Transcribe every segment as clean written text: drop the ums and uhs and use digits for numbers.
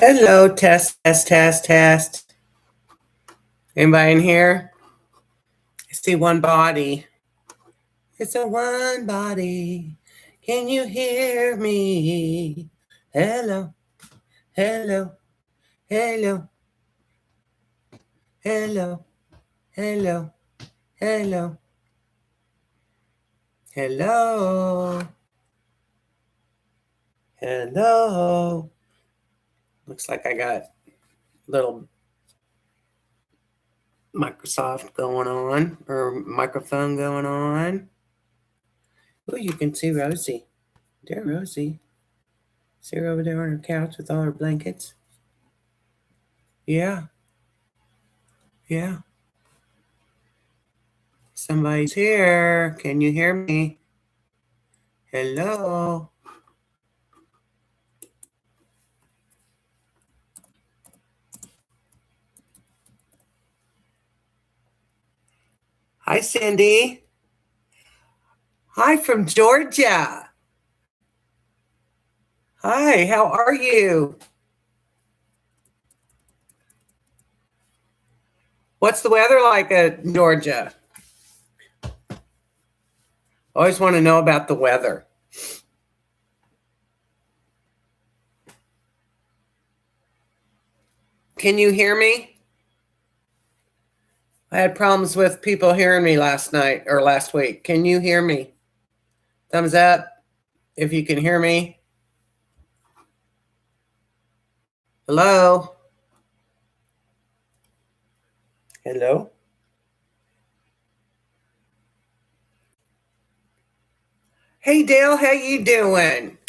Hello, test, test, test, test. Anybody in here? I see one body. It's a one body. Can you hear me? Hello, hello, hello, hello, hello, hello, hello, hello. Looks like I got a little Microsoft going on, or microphone going on. Oh, you can see Rosie. Dear Rosie. See her over there on her couch with all her blankets? Yeah, yeah. Somebody's here. Can you hear me? Hello? Hi, Cindy. Hi from Georgia. Hi, how are you? What's the weather like at Georgia? Always want to know about the weather. Can you hear me? I had problems with people hearing me last night or last week. Can you hear me? Thumbs up if you can hear me. Hello? Hello? Hey, Dale, how you doing?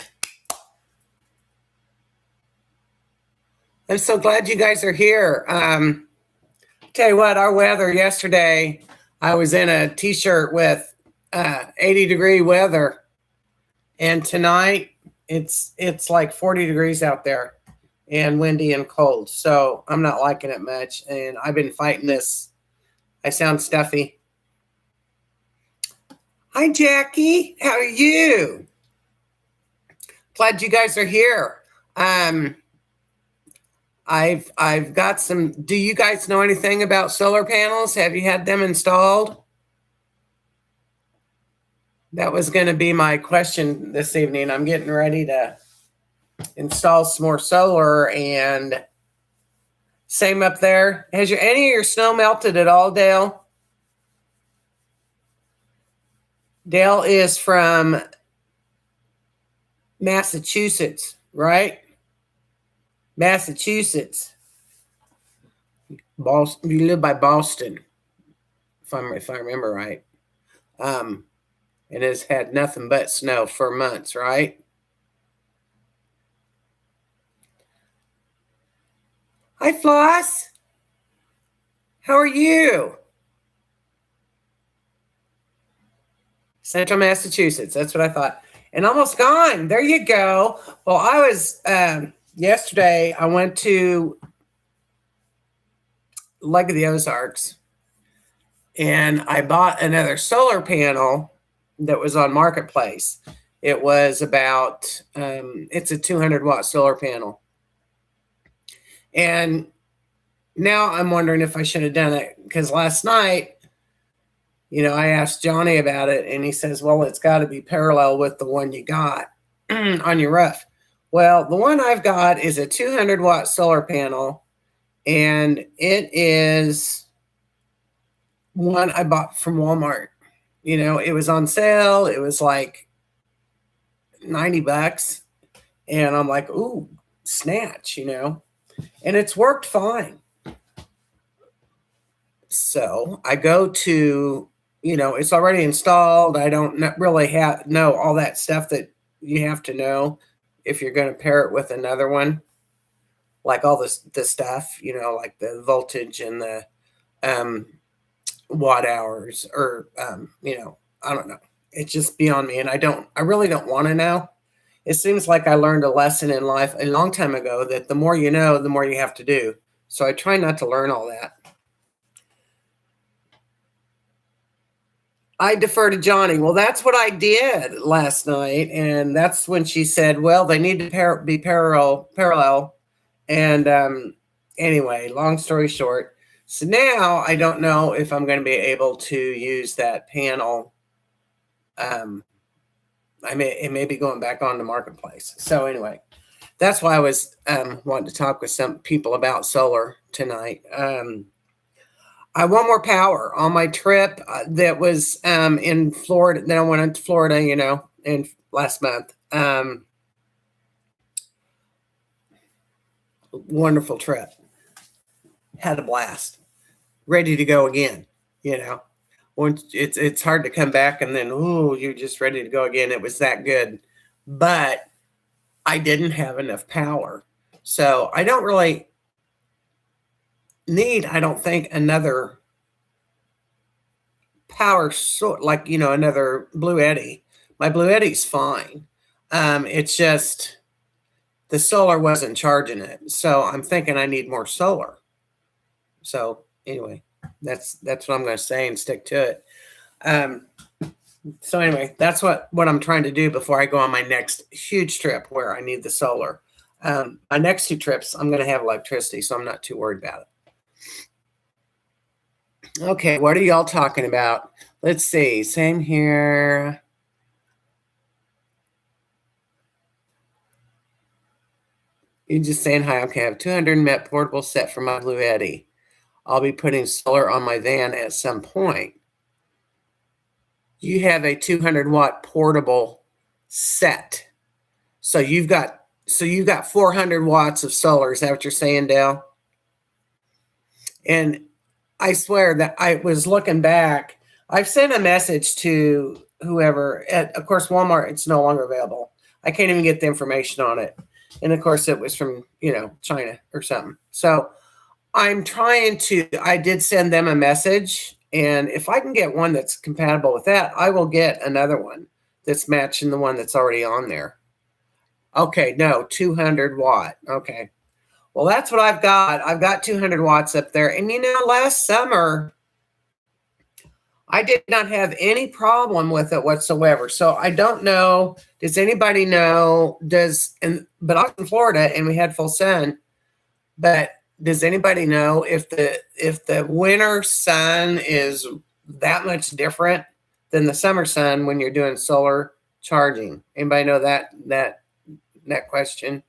I'm so glad you guys are here. Tell you what, our weather yesterday, I was in a t-shirt with 80-degree weather, and tonight it's like 40 degrees out there and windy and cold. So I'm not liking it much, and I've been fighting this. I sound stuffy. Hi, Jackie. How are you? Glad you guys are here. I've got some. Do you guys know anything about solar panels? Have you had them installed? That was going to be my question this evening. I'm getting ready to install some more solar, and same up there. Has any of your snow melted at all, Dale? Dale is from Massachusetts, right? Massachusetts. Boston. You live by Boston, if I remember right. And has had nothing but snow for months, right? Hi, Floss. How are you? Central Massachusetts. That's what I thought. And almost gone. There you go. Well, I was yesterday. I went to Lake of the Ozarks, and I bought another solar panel that was on Marketplace. It was about it's a 200-watt solar panel, and now I'm wondering if I should have done it, because last night, I asked Johnny about it, and he says, well, it's got to be parallel with the one you got on your roof. Well, the one I've got is a 200-watt solar panel, and it is one I bought from Walmart. It was on sale. It was like $90. And I'm like, ooh, snatch, and it's worked fine. So I go to, it's already installed. I don't really know all that stuff that you have to know if you're going to pair it with another one, like all the stuff, like the voltage and the watt hours, or I don't know. It's just beyond me, and I really don't want to know. It seems like I learned a lesson in life a long time ago that the more you know, the more you have to do. So I try not to learn all that. I defer to Johnny. Well, that's what I did last night, and that's when she said, well, they need to be parallel. And anyway, long story short, so now I don't know if I'm going to be able to use that panel. It may be going back on the marketplace. So anyway, that's why I was wanting to talk with some people about solar tonight. I want more power on my trip that was in Florida. Then I went to Florida, in last month. Wonderful trip. Had a blast. Ready to go again. Once it's hard to come back and then you're just ready to go again. It was that good, but I didn't have enough power, so I don't really need. I don't think another power sort like another Blue Eddy. My Blue Eddy's fine. It's just the solar wasn't charging it, so I'm thinking I need more solar. So anyway, that's what I'm going to say and stick to it. So anyway, that's what I'm trying to do before I go on my next huge trip where I need the solar. My next 2 trips, I'm going to have electricity, so I'm not too worried about it. Okay, what are y'all talking about? Let's see. Same here. You're just saying hi. Okay, I have 200 MET portable set for my Blue Eddy. I'll be putting solar on my van at some point. You have a 200-watt portable set. So you've got 400 watts of solar. Is that what you're saying, Dale? And I swear that I was looking back. I've sent a message to whoever. Of course, Walmart, it's no longer available. I can't even get the information on it. And of course, it was from, China or something. So I'm trying to, I did send them a message. And if I can get one that's compatible with that, I will get another one that's matching the one that's already on there. Okay, no, 200 watt. Okay. Well, that's what I've got. I've got 200 watts up there. And last summer, I did not have any problem with it whatsoever. So I don't know. Does anybody know? But I was in Florida and we had full sun. But does anybody know if the winter sun is that much different than the summer sun when you're doing solar charging? Anybody know that question?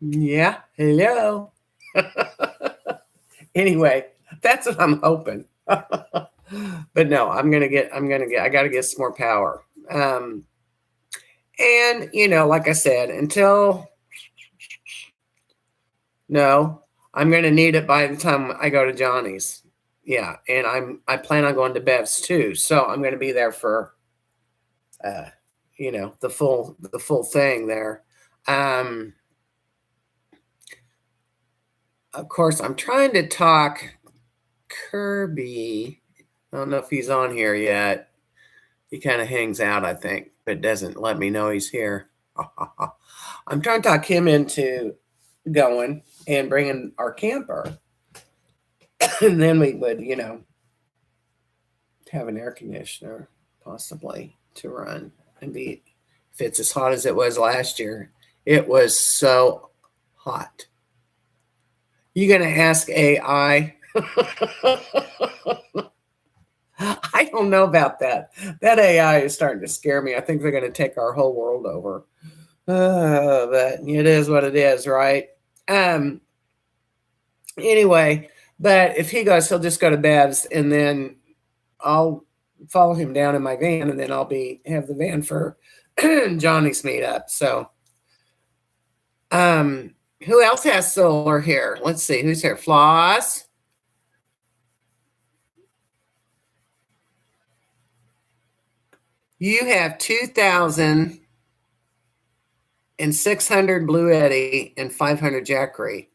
Yeah. Hello. Anyway, that's what I'm hoping. But no, I got to get some more power. And, like I said, I'm going to need it by the time I go to Johnny's. Yeah. And I plan on going to Bev's too. So I'm going to be there for, the full thing there. Of course, I'm trying to talk Kirby. I don't know if he's on here yet. He kind of hangs out, I think, but doesn't let me know he's here. I'm trying to talk him into going and bringing our camper. And then we would, have an air conditioner possibly to run and be, if it's as hot as it was last year. It was so hot. You going to ask AI? I don't know about that. That AI is starting to scare me. I think they're going to take our whole world over. But it is what it is, right? Anyway, but if he goes, he'll just go to Bev's, and then I'll follow him down in my van, and then I'll have the van for Johnny's meetup. So, who else has solar here? Let's see. Who's here? Floss. You have 2,600 Blue Eddy and 500 Jackery.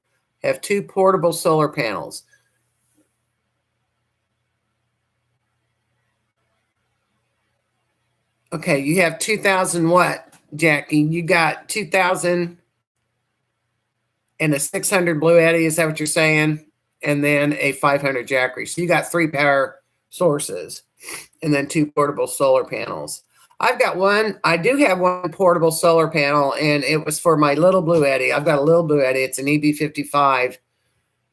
Have 2 portable solar panels. Okay, you have 2,000 what, Jackie? You got 2,000 and a 600 Blue Eddy. Is that what you're saying? And then a 500 Jackery. So you got 3 power sources and then 2 portable solar panels. I've got one. I do have one portable solar panel, and it was for my little Blue Eddy. I've got a little Blue Eddy. It's an EB55,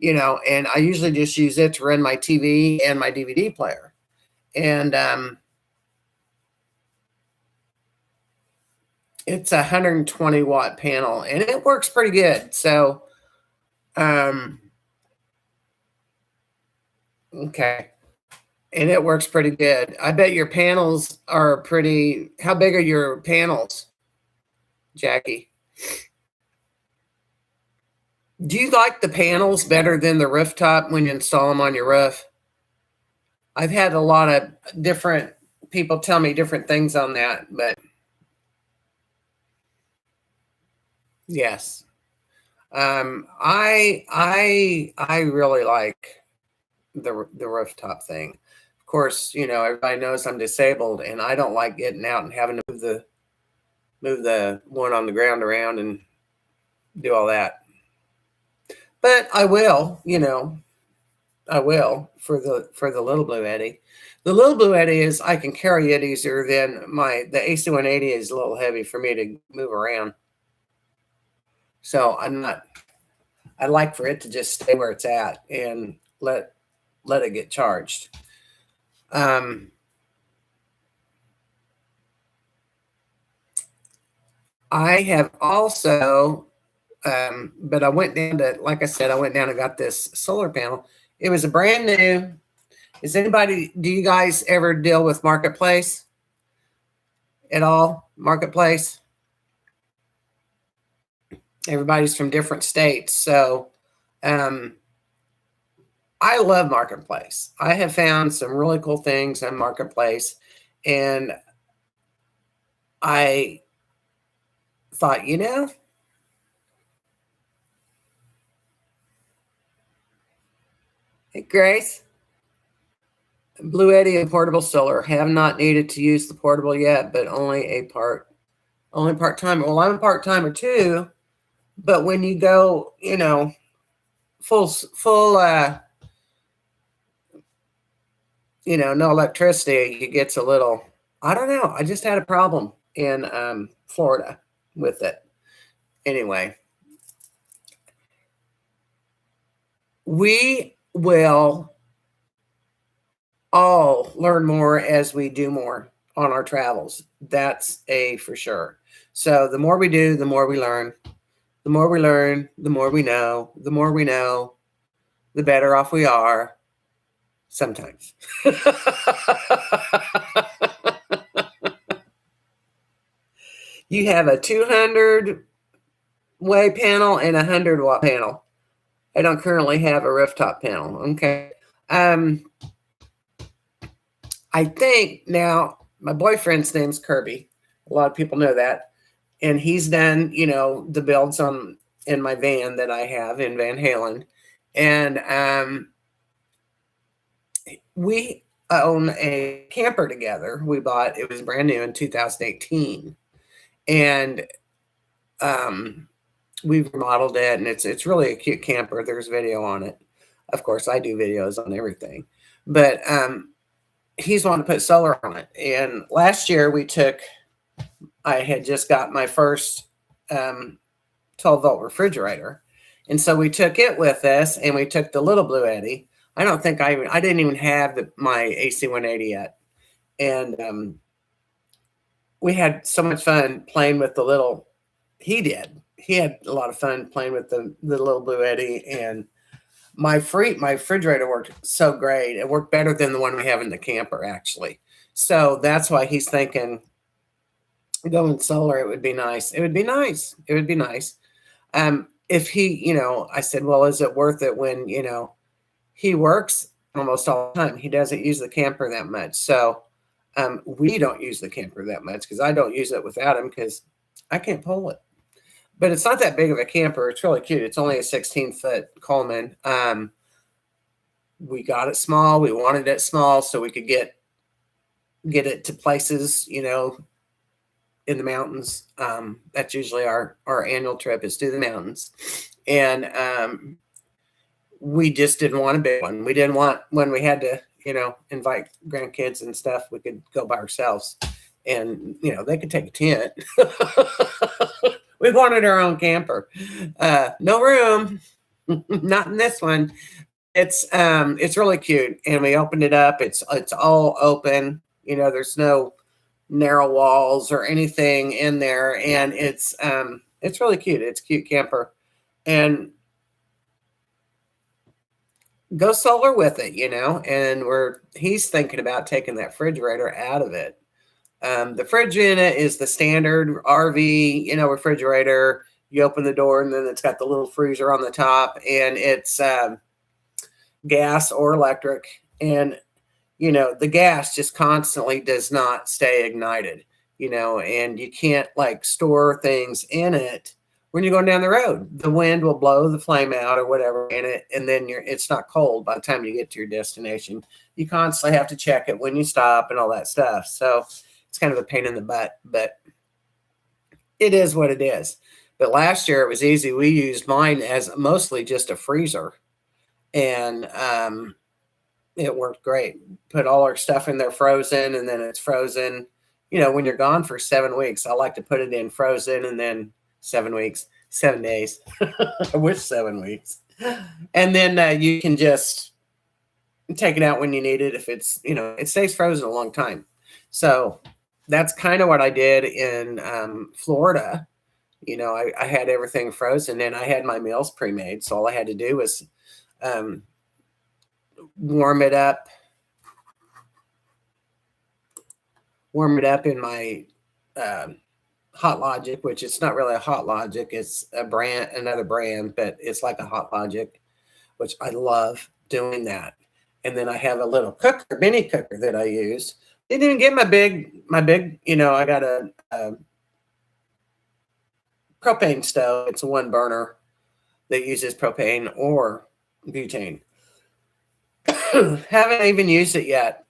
and I usually just use it to run my TV and my DVD player. And it's a 120 watt panel, and it works pretty good. So, okay. And it works pretty good. I bet your panels are pretty. How big are your panels, Jackie? Do you like the panels better than the rooftop when you install them on your roof? I've had a lot of different people tell me different things on that, but yes. I really like the rooftop thing. Of course, everybody knows I'm disabled, and I don't like getting out and having to move the one on the ground around and do all that. But I will, I will for the little Blue Eddy. The little Blue Eddy is I can carry it easier than the AC 180 is a little heavy for me to move around. So I like for it to just stay where it's at and let it get charged. I have also, but I went down to, like I said, I went down and got this solar panel. It was a brand new. Do you guys ever deal with Marketplace at all? Marketplace? Everybody's from different states. So I love Marketplace. I have found some really cool things on Marketplace. And I thought, hey, Grace, Blue Eddy and portable solar. Have not needed to use the portable yet, but only part-time. Well, I'm a part-timer too, but when you go, full, no electricity, it gets a little, I don't know. I just had a problem in Florida with it. Anyway, we will all learn more as we do more on our travels. That's a for sure. So the more we do, the more we learn. The more we learn, the more we know. The more we know, the better off we are. Sometimes. You have a 200 way panel and a 100 watt panel. I don't currently have a rooftop panel. Okay. I think now my boyfriend's name's Kirby. A lot of people know that. And he's done, the builds in my van that I have in Van Halen. And we own a camper together. It was brand new in 2018. And we've remodeled it, and it's really a cute camper. There's video on it. Of course, I do videos on everything. But he's wanting to put solar on it. And last year I had just got my first 12-volt refrigerator. And so we took it with us, and we took the little Blue Eddy. I didn't even have my AC 180 yet. And we had so much fun playing with the little, he had a lot of fun playing with the little Blue Eddy, and my refrigerator worked so great. It worked better than the one we have in the camper, actually. So that's why he's thinking going solar. It would be nice. It would be nice. If he, I said, well, is it worth it when, he works almost all the time. He doesn't use the camper that much. So we don't use the camper that much because I don't use it without him because I can't pull it. But it's not that big of a camper. It's really cute. It's only a 16-foot Coleman. We got it small. We wanted it small so we could get it to places, in the mountains. That's usually our annual trip is to the mountains. And we just didn't want a big one. We didn't want when we had to, invite grandkids and stuff, we could go by ourselves. and they could take a tent. We wanted our own camper. No room, not in this one. It's really cute, and we opened it up. It's all open. There's no narrow walls or anything in there, and it's really cute. It's a cute camper, and go solar with it, and he's thinking about taking that refrigerator out of it. The fridge in it is the standard RV, refrigerator. You open the door, and then it's got the little freezer on the top, and it's gas or electric. And, the gas just constantly does not stay ignited, and you can't store things in it when you're going down the road. The wind will blow the flame out or whatever in it, and then it's not cold by the time you get to your destination. You constantly have to check it when you stop and all that stuff. So it's kind of a pain in the butt, but it is what it is. But last year it was easy. We used mine as mostly just a freezer, and it worked great. Put all our stuff in there frozen, and then it's frozen. When you're gone for 7 weeks, I like to put it in frozen, and then 7 weeks, 7 days. I wish 7 weeks. And then you can just take it out when you need it. If it's, it stays frozen a long time. So that's kind of what I did in Florida. I had everything frozen, and I had my meals pre-made. So all I had to do was warm it up in my Hot Logic, which it's not really a Hot Logic. It's another brand, but it's like a Hot Logic, which I love doing that. And then I have a little mini cooker that I use. Didn't even get my big, I got a propane stove. It's a 1 burner that uses propane or butane. Haven't even used it yet.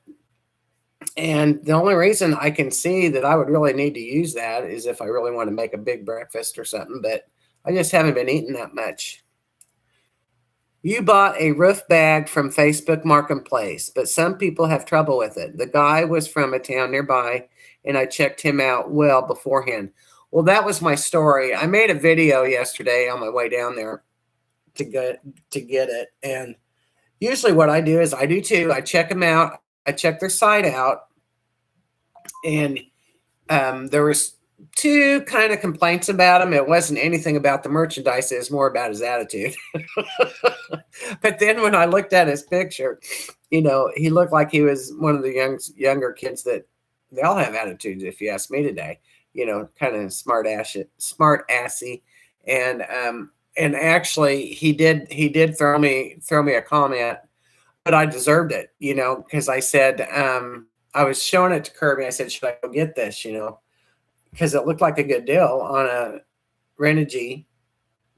And the only reason I can see that I would really need to use that is if I really want to make a big breakfast or something, but I just haven't been eating that much. You bought a roof bag from Facebook Marketplace, but some people have trouble with it. The guy was from a town nearby, and I checked him out well beforehand. Well, that was my story. I made a video yesterday on my way down there to get it, and usually what I do is I do too. I check them out. I check their site out, and there was 2 kind of complaints about him. It wasn't anything about the merchandise. It was more about his attitude. But then when I looked at his picture, he looked like he was one of the younger kids that they all have attitudes, if you ask me today, kind of smart assy. And actually he did throw me a comment, but I deserved it, because I said, I was showing it to Kirby. I said, should I go get this, because it looked like a good deal on a Renogy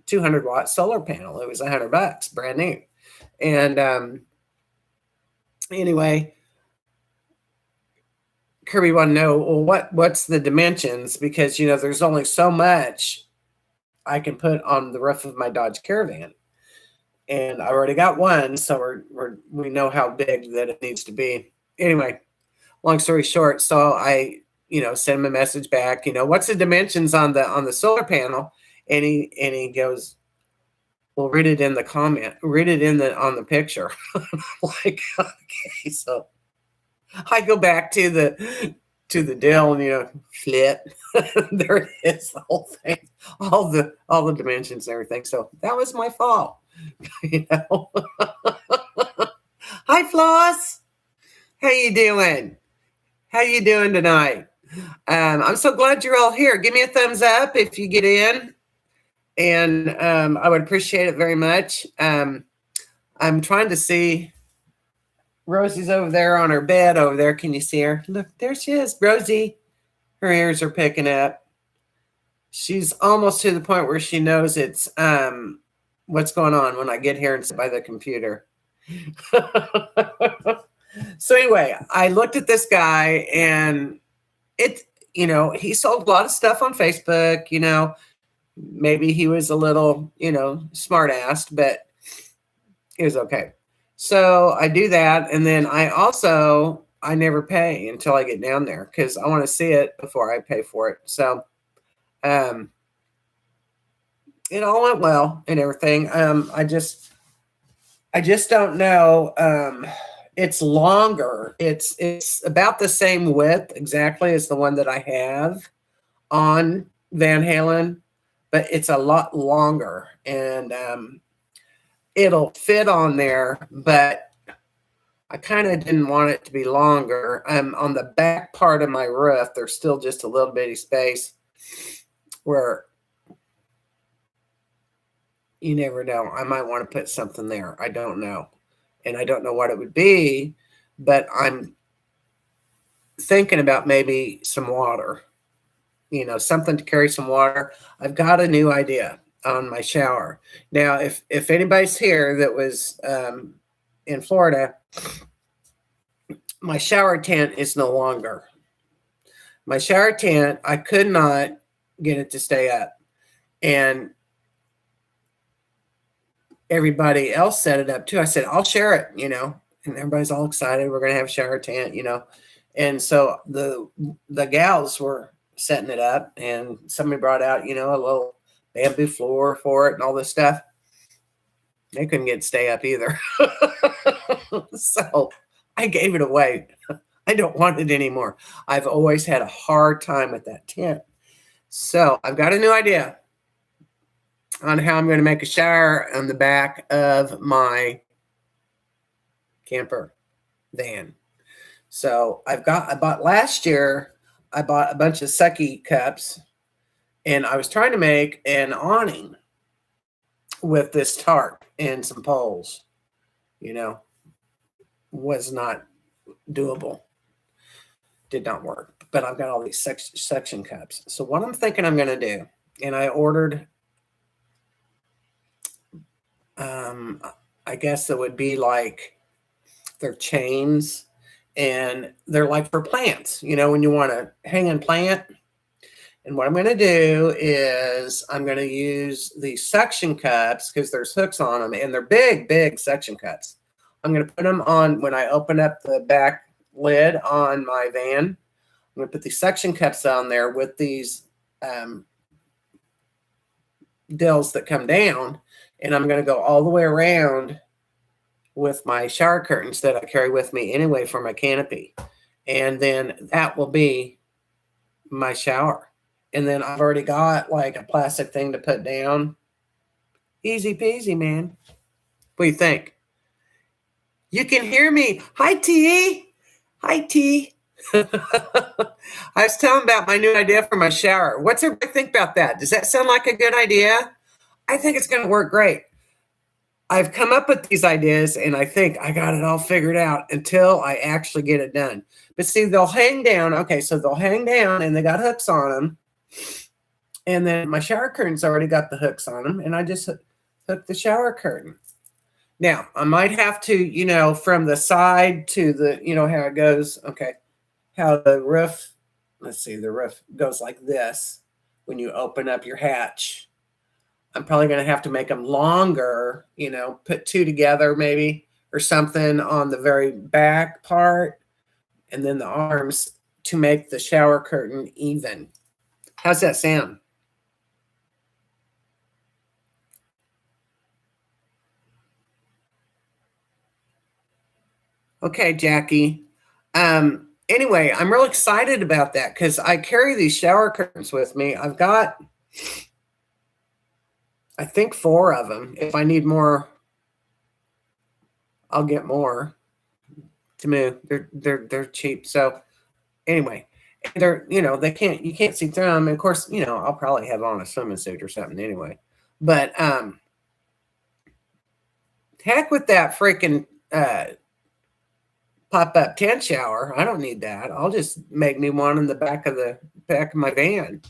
200-watt solar panel. It was $100, brand new. And anyway, Kirby wanted to know, well, what's the dimensions? Because, there's only so much I can put on the roof of my Dodge Caravan. And I already got one, so we know how big that it needs to be. Anyway, long story short, so I send him a message back, what's the dimensions on the solar panel? And he goes, well, read it in the comment, on the picture. Like, okay, so I go back to the deal and flip. There it is, the whole thing, all the dimensions and everything. So that was my fault. Hi, Floss. How you doing? How you doing tonight? I'm so glad you're all here. Give me a thumbs up if you get in, and I would appreciate it very much. I'm trying to see. Rosie's over there on her bed over there. Can you see her? Look, there she is. Rosie. Her ears are picking up. She's almost to the point where she knows it's what's going on when I get here and sit by the computer. So anyway, I looked at this guy, and he sold a lot of stuff on Facebook. Maybe he was a little, smart-assed, but it was okay. So I do that, and then I also I never pay until I get down there because I want to see it before I pay for it. So it all went well and everything. I just don't know. It's longer. It's about the same width exactly as the one that I have on Van Halen, but it's a lot longer, and it'll fit on there. But I kind of didn't want it to be longer. On the back part of my roof, there's still just a little bitty space where you never know. I might want to put something there. I don't know. And I don't know what it would be, but I'm thinking about maybe some water, something to carry some water. I've got a new idea on my shower. Now, if anybody's here that was in Florida, my shower tent is no longer. My shower tent, I could not get it to stay up. And everybody else set it up too. I said, I'll share it, and everybody's all excited. We're going to have a shower tent, And so the gals were setting it up, and somebody brought out, a little bamboo floor for it and all this stuff. They couldn't get it to stay up either. So I gave it away. I don't want it anymore. I've always had a hard time with that tent. So I've got a new idea on how I'm going to make a shower on the back of my camper van. So I bought last year, I bought a bunch of sucky cups, and I was trying to make an awning with this tarp and some poles. Was not doable. Did not work. But I've got all these suction cups. So what I'm thinking I'm going to do, and I ordered, I guess it would be like they're chains, and they're like for plants, when you want to hang a plant. And what I'm going to do is I'm going to use these suction cups because there's hooks on them, and they're big, big suction cups. I'm going to put them on when I open up the back lid on my van. I'm going to put these suction cups on there with these dills that come down, and I'm going to go all the way around with my shower curtains that I carry with me anyway for my canopy. And then that will be my shower. And then I've already got like a plastic thing to put down. Easy peasy, man. What do you think? You can hear me. Hi, T. Hi, T. I was telling about my new idea for my shower. What's everybody think about that? Does that sound like a good idea? I think it's going to work great. I've come up with these ideas, and I think I got it all figured out until I actually get it done. But see, they'll hang down. Okay, so they'll hang down, and they got hooks on them. And then my shower curtain's already got the hooks on them, and I just hook the shower curtain. Now, I might have to, from the side to the, how it goes. Okay, how the roof, let's see, the roof goes like this when you open up your hatch. I'm probably going to have to make them longer, put two together maybe or something on the very back part, and then the arms to make the shower curtain even. How's that sound? Okay, Jackie. Anyway, I'm real excited about that because I carry these shower curtains with me. I've got, I think, 4 of them. If I need more, I'll get more. To me, they're cheap. So anyway, they're you can't see through them. And of course, I'll probably have on a swimming suit or something anyway. But heck with that freaking pop-up tent shower. I don't need that. I'll just make me one in the back of my van.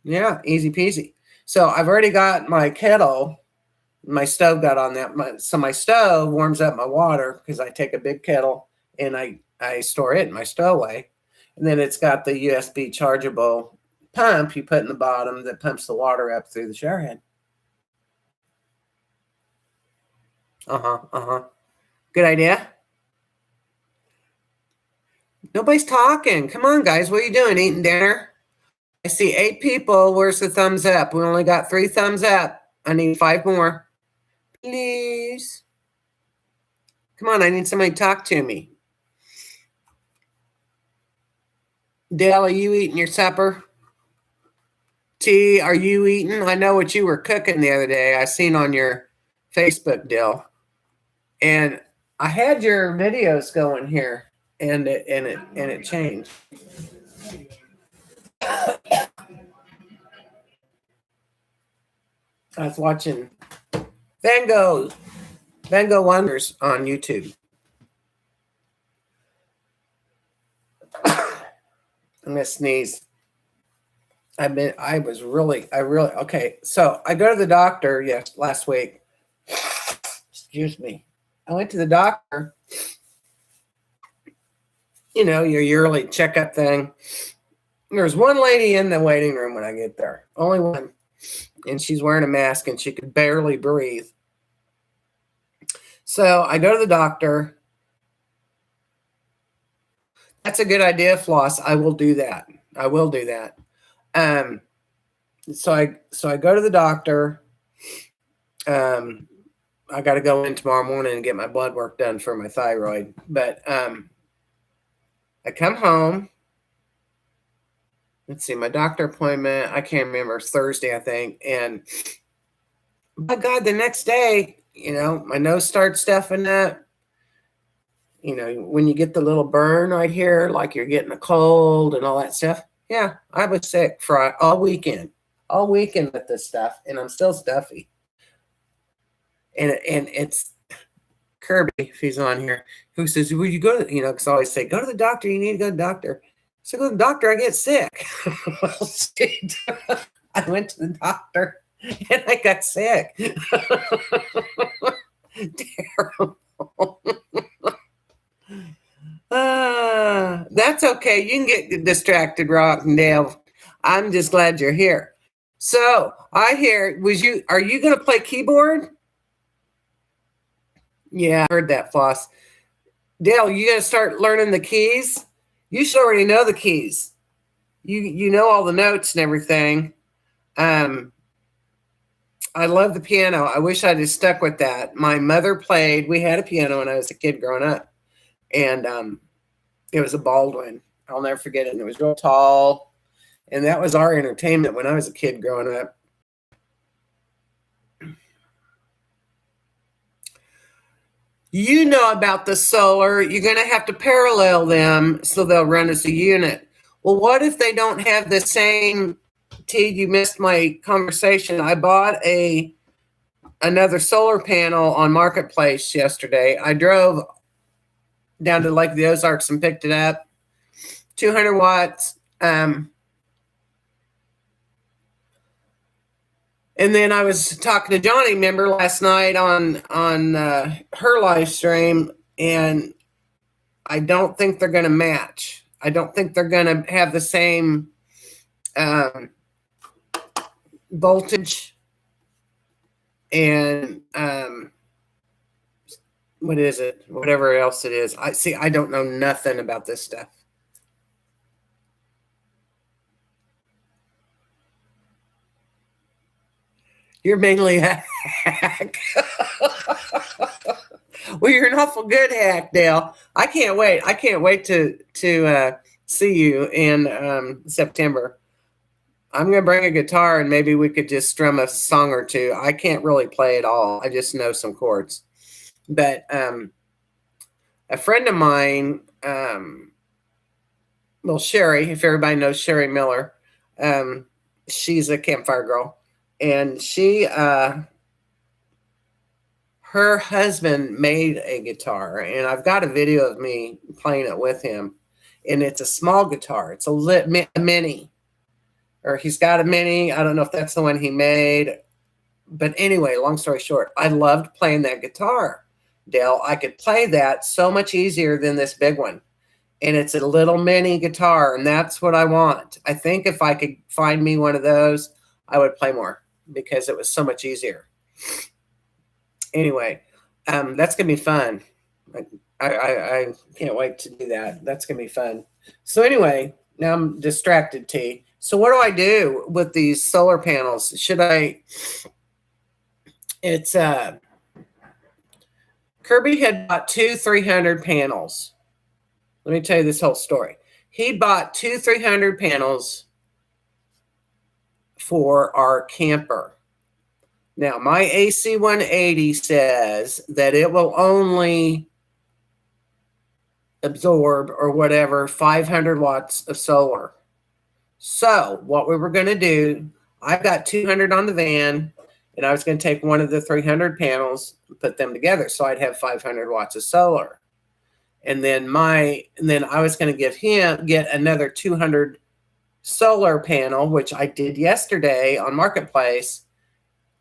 Yeah, easy peasy. So I've already got my kettle. My stove got on that. So my stove warms up my water because I take a big kettle and I store it in my stowaway. And then it's got the USB chargeable pump you put in the bottom that pumps the water up through the shower head. Good idea. Nobody's talking. Come on, guys. What are you doing? Eating dinner? I see 8 people. Where's the thumbs up? We only got 3 thumbs up. I need 5 more. Please. Come on, I need somebody to talk to me. Dale, are you eating your supper? T, are you eating? I know what you were cooking the other day. I seen on your Facebook, Dale. And I had your videos going here, and it changed. I was watching Van Gogh Wonders on YouTube. I'm gonna sneeze. Okay. So I go to the doctor last week. Excuse me. I went to the doctor. You know, your yearly checkup thing. There's one lady in the waiting room when I get there. Only one. And she's wearing a mask and she could barely breathe. So I go to the doctor. That's a good idea, Floss. I will do that. So I go to the doctor. I got to go in tomorrow morning and get my blood work done for my thyroid. But I come home. Let's see, my doctor appointment, I can't remember, it's Thursday, I think. And my God, the next day, you know, my nose starts stuffing up. You know, when you get the little burn right here, like you're getting a cold and all that stuff. Yeah, I was sick for all weekend with this stuff, and I'm still stuffy. And it's Kirby, if he's on here, who says, "Will you go to?" You know, because I always say, "Go to the doctor. You need to go to the doctor." So go to the doctor. I get sick. I went to the doctor and I got sick. Terrible. That's okay. You can get distracted, Rock and Dale. I'm just glad you're here. So I hear, are you going to play keyboard? Yeah, I heard that, Floss. Dale, you going to start learning the keys? You should already know the keys. You know all the notes and everything. I love the piano. I wish I'd have stuck with that. My mother played. We had a piano when I was a kid growing up. And it was a Baldwin. I'll never forget it. And it was real tall. And that was our entertainment when I was a kid growing up. You know about the solar. You're going to have to parallel them so they'll run as a unit. Well, what if they don't have the same? T, you missed my conversation. I bought another solar panel on Marketplace yesterday. I drove down to Lake of the Ozarks and picked it up. 200 watts. And then I was talking to Johnny, remember, last night on her live stream, and I don't think they're going to match. I don't think they're going to have the same voltage and what is it? Whatever else it is. I don't know nothing about this stuff. You're mainly a hack. Well, you're an awful good hack, Dale. I can't wait. I can't wait to see you in September. I'm going to bring a guitar and maybe we could just strum a song or two. I can't really play at all. I just know some chords. But a friend of mine, well, Sherry, if everybody knows Sherry Miller, she's a campfire girl. And her husband made a guitar, and I've got a video of me playing it with him. And it's a small guitar. It's a mini, or he's got a mini. I don't know if that's the one he made. But anyway, long story short, I loved playing that guitar, Dale. I could play that so much easier than this big one. And it's a little mini guitar, and that's what I want. I think if I could find me one of those, I would play more because it was so much easier. Anyway, that's going to be fun. I can't wait to do that. That's gonna be fun. So anyway, now I'm distracted, T. So what do I do with these solar panels? Should I? It's Kirby had bought two 300 panels. Let me tell you this whole story. He bought two 300 panels for our camper. Now my AC 180 says that it will only absorb or whatever 500 watts of solar. So what we were going to do, I've got 200 on the van, and I was going to take one of the 300 panels and put them together so I'd have 500 watts of solar. And then I was going to get another 200 solar panel, which I did yesterday on Marketplace,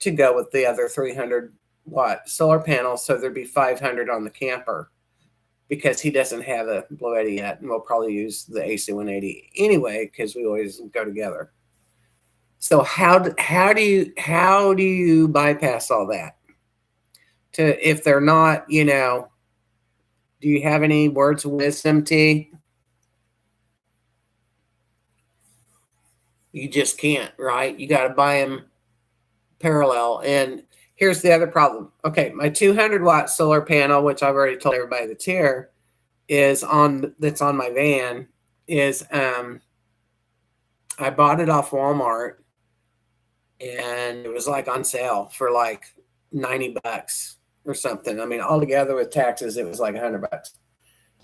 to go with the other 300 watt solar panel, so there'd be 500 on the camper, because he doesn't have a Bluetti yet, and we'll probably use the AC 180 anyway because we always go together. So how do you bypass all that? If they're not, do you have any words of wisdom, T? You just can't, right? You got to buy them parallel. And here's the other problem. Okay, my 200 watt solar panel, which I've already told everybody that's here, that's on my van, is I bought it off Walmart, and it was like on sale for like $90 or something. I mean, altogether with taxes, it was like $100.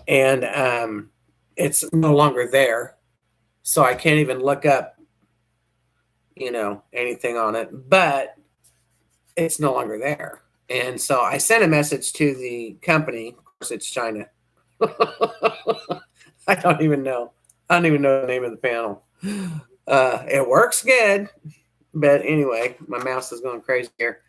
And it's no longer there. So I can't even look up, anything on it, but it's no longer there. And so I sent a message to the company. Of course, it's China. I don't even know the name of the panel. It works good, but anyway, my mouse is going crazy here.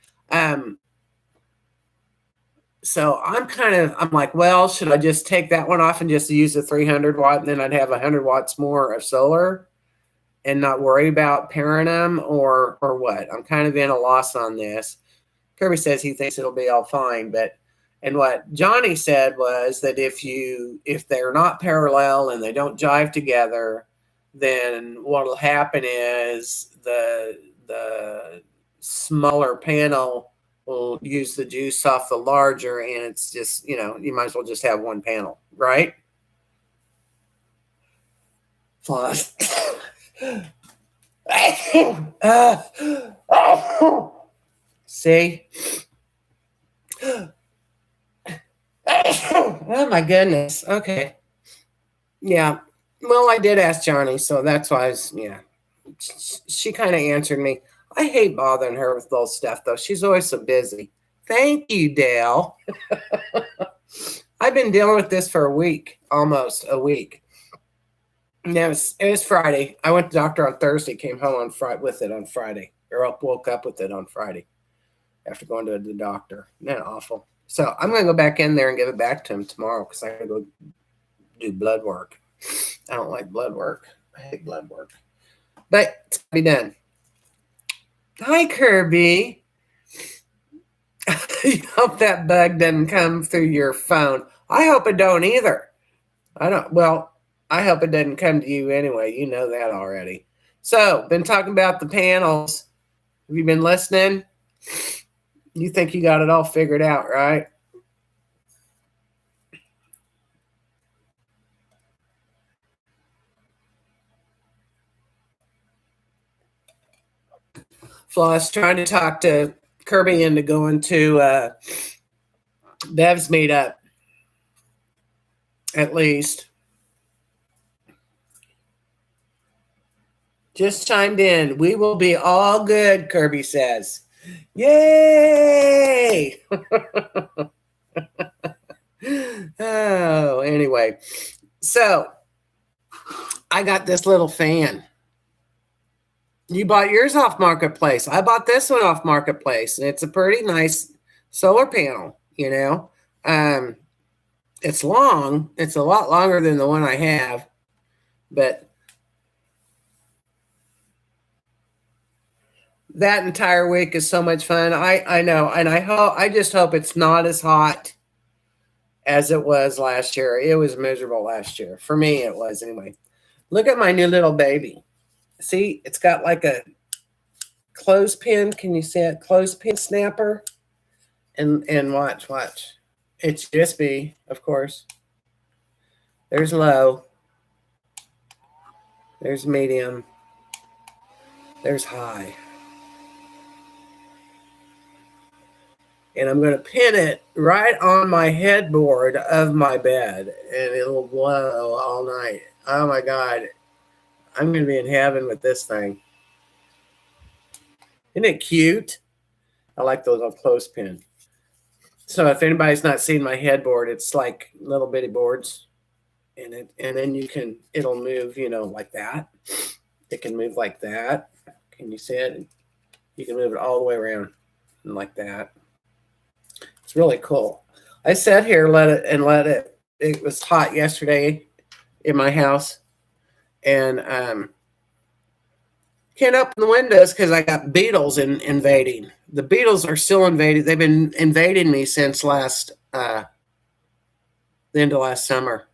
So I'm like, well, should I just take that one off and just use the 300 watt, and then I'd have 100 watts more of solar and not worry about pairing them, or what? I'm kind of in a loss on this. Kirby says he thinks it'll be all fine, and what Johnny said was that if they're not parallel and they don't jive together, then what'll happen is the smaller panel will use the juice off the larger, and it's just, you might as well just have one panel, right? Plus, see? Oh my goodness. Okay. Yeah. Well, I did ask Johnny, so that's why she kind of answered me. I hate bothering her with those stuff, though. She's always so busy. Thank you, Dale. I've been dealing with this for a week, almost a week. Now, it was Friday. I went to the doctor on Thursday, came home on Friday, or I woke up with it on Friday after going to the doctor. Isn't that awful? So I'm going to go back in there and give it back to him tomorrow because I got to go do blood work. I don't like blood work. I hate blood work. But it's going to be done. Hi, Kirby. I hope that bug doesn't come through your phone. I hope it don't either. I hope it doesn't come to you anyway. You know that already. So, been talking about the panels. Have you been listening? You think you got it all figured out, right? Floss trying to talk to Kirby into going to Bev's meetup, at least. Just chimed in. We will be all good, Kirby says. Yay! Oh, anyway. So, I got this little fan. You bought yours off Marketplace. I bought this one off Marketplace, and it's a pretty nice solar panel, It's long. It's a lot longer than the one I have, but that entire week is so much fun. I know, and I just hope it's not as hot as it was last year. It was miserable last year. For me, it was anyway. Look at my new little baby. See, it's got like a clothespin. Can you see it? Clothespin snapper. And watch. It's USB, of course. There's low. There's medium. There's high. And I'm going to pin it right on my headboard of my bed, and it'll blow all night. Oh my God. I'm going to be in heaven with this thing. Isn't it cute? I like those little clothespin. So if anybody's not seen my headboard, it's like little bitty boards. And then it'll move, like that. It can move like that. Can you see it? You can move it all the way around and like that. It's really cool. I sat here, let it. It was hot yesterday in my house, and can't open the windows because I got beetles invading. The beetles are still invading. They've been invading me since the end of last summer.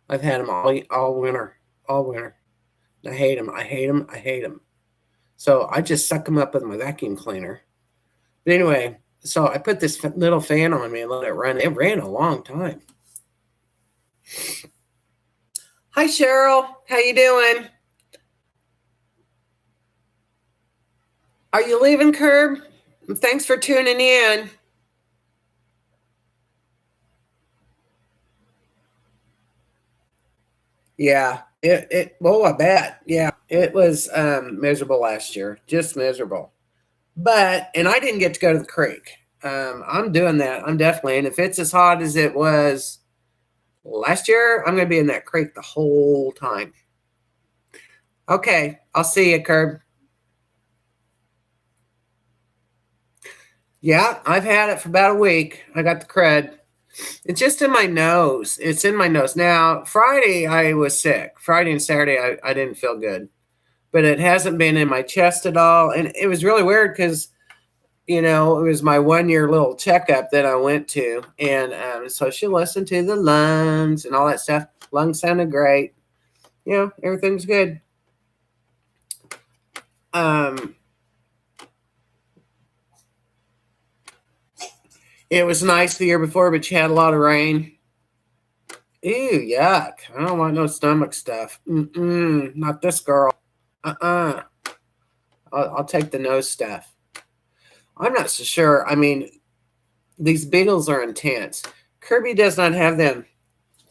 I've had them all winter. I hate them. So I just suck them up with my vacuum cleaner. But anyway, so I put this little fan on me and let it run. It ran a long time. Hi, Cheryl. How you doing? Are you leaving, Curb? Thanks for tuning in. Yeah, I bet. Yeah, it was miserable last year, just miserable. And I didn't get to go to the creek. I'm doing that. I'm definitely, and if it's as hot as it was last year, I'm going to be in that creek the whole time. Okay, I'll see you, Curb. Yeah, I've had it for about a week. I got the crud. It's just in my nose. It's in my nose. Now, Friday, I was sick. Friday and Saturday, I didn't feel good. But it hasn't been in my chest at all. And it was really weird because, it was my 1-year little checkup that I went to. And so she listened to the lungs and all that stuff. Lungs sounded great. Everything's good. It was nice the year before, but you had a lot of rain. Ew, yuck. I don't want no stomach stuff. Not this girl. I'll take the nose stuff. I'm not so sure. I mean, these beetles are intense. Kirby does not have them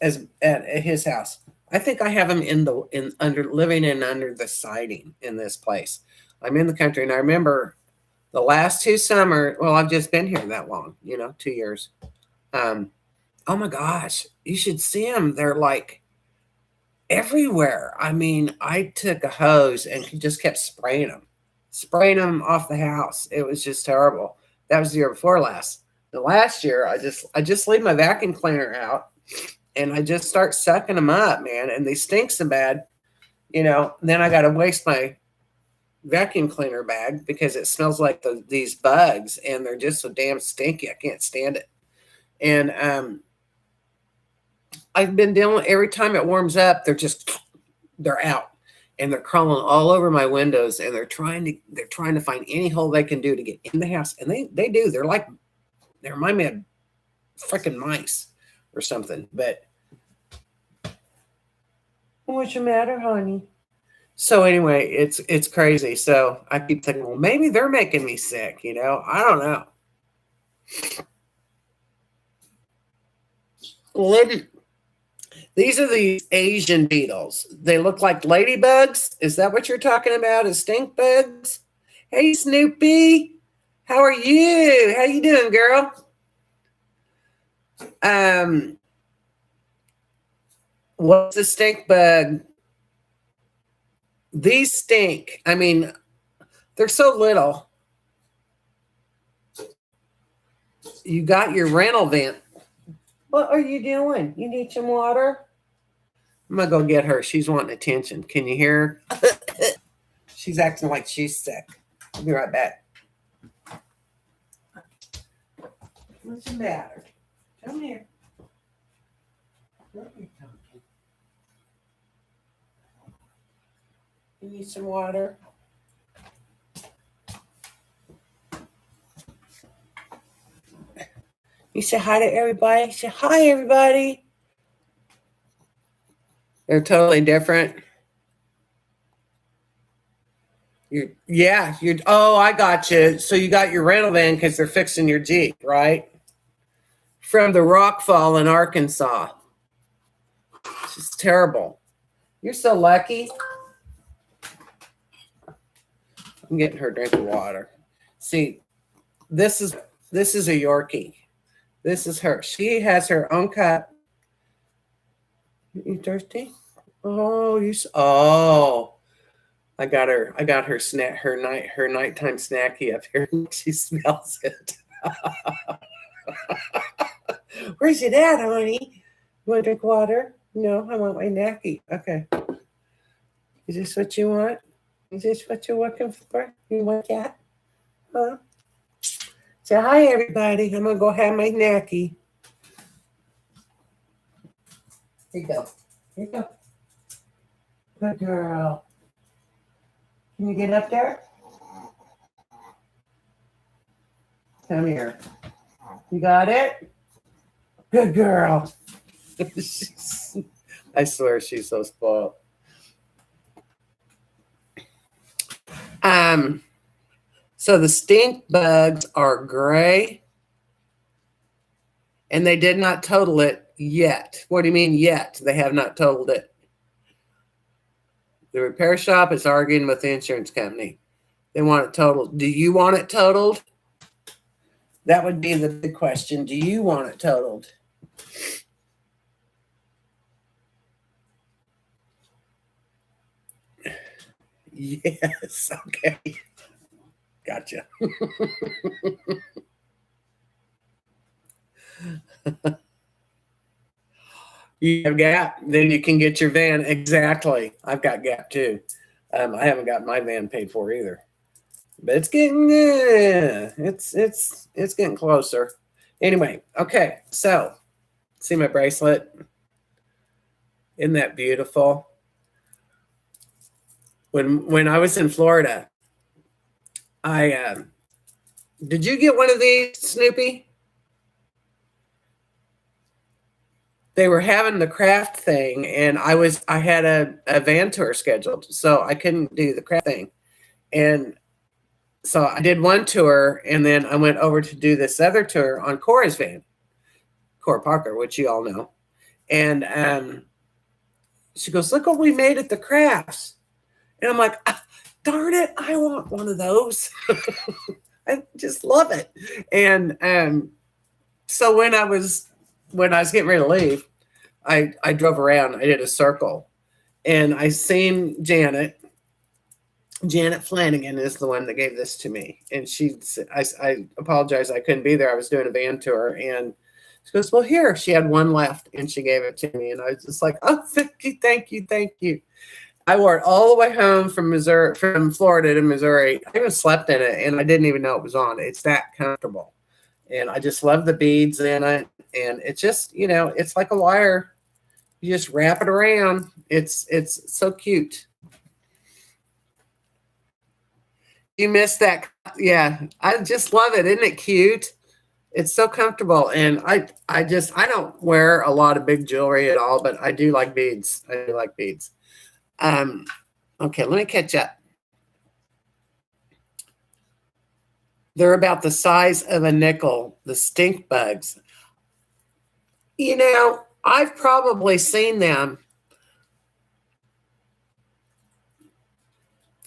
as at his house. I think I have them living under the siding in this place. I'm in the country, and I remember the last 2 summers. Well, I've just been here that long, 2 years. Oh my gosh, you should see them. They're like everywhere. I mean, I took a hose and he just kept spraying them off the house. It was just terrible. That was the year before last. The last year, I just leave my vacuum cleaner out and I just start sucking them up, man. And they stink so bad, then I got to waste my vacuum cleaner bag because it smells like these bugs and they're just so damn stinky. I can't stand it. And I've been dealing every time it warms up, they're out and they're crawling all over my windows and they're trying to find any hole they can do to get in the house. And they do. They remind me of freaking mice or something. But what's the matter, honey? So anyway, it's crazy. So I keep thinking, well, maybe they're making me sick, I don't know. These are the Asian beetles. They look like ladybugs. Is that what you're talking about? Is stink bugs? Hey, Snoopy. How are you? How you doing, girl? What's a stink bug? These stink. I mean, they're so little. You got your rental van. What are you doing? You need some water? I'm going to go get her. She's wanting attention. Can you hear her? She's acting like she's sick. I'll be right back. What's the matter? Come here. need some water. You say hi to everybody. Say hi, everybody. They're totally different. Oh, I got you. So you got your rental van because they're fixing your Jeep, right? From the rockfall in Arkansas. It's just terrible. You're so lucky. I'm getting her a drink of water. See, this is a Yorkie. This is her. She has her own cup. You thirsty? Oh, I got her snack. Her nighttime snacky up here. She smells it. Where's your dad, honey? You want to drink water? No, I want my nacky. Okay. Is this what you want? Is this what you're looking for? You want that? Huh? Say hi, everybody. I'm going to go have my nacky. Here you go. Here you go. Good girl. Can you get up there? Come here. You got it? Good girl. I swear she's so spoiled. So the stink bugs are gray, and they did not total it yet. What do you mean yet? They have not totaled it. The repair shop is arguing with the insurance company. They want it totaled. Do you want it totaled? That would be the big question. Do you want it totaled? Yes. Okay. Gotcha. You have Gap, then you can get your van. Exactly. I've got Gap too. I haven't got my van paid for either, but it's getting it's getting closer. Anyway, okay. So, see my bracelet? Isn't that beautiful? When I was in Florida, did you get one of these, Snoopy? They were having the craft thing, and I had a van tour scheduled, so I couldn't do the craft thing. And so I did one tour, and then I went over to do this other tour on Cora's van, Cora Parker, which you all know. And she goes, "Look what we made at the crafts." And I'm like, darn it, I want one of those. I just love it. And so when I was getting ready to leave, I drove around. I did a circle, and I seen Janet. Janet Flanagan is the one that gave this to me, and I apologize, I couldn't be there. I was doing a van tour, and she goes, "Well, here." She had one left, and she gave it to me, and I was just like, "Oh, thank you." I wore it all the way home from Florida to Missouri. I even slept in it, and I didn't even know it was on. It's that comfortable. And I just love the beads in it. And it's just, it's like a wire. You just wrap it around. It's so cute. You missed that. Yeah, I just love it. Isn't it cute? It's so comfortable. And I don't wear a lot of big jewelry at all, but I do like beads. I do like beads. Okay, let me catch up. They're about the size of a nickel, the stink bugs. I've probably seen them.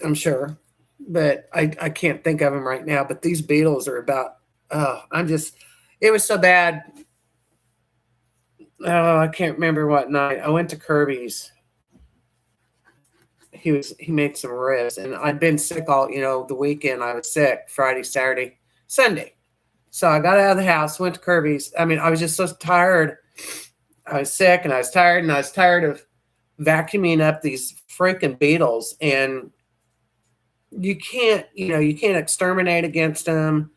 I'm sure, but I can't think of them right now. But these beetles are about, it was so bad. Oh, I can't remember what night. I went to Kirby's. He made some ribs, and I'd been sick all, the weekend. I was sick Friday, Saturday, Sunday. So I got out of the house, went to Kirby's. I mean, I was just so tired. I was sick, and I was tired, of vacuuming up these freaking beetles. And you can't exterminate against them.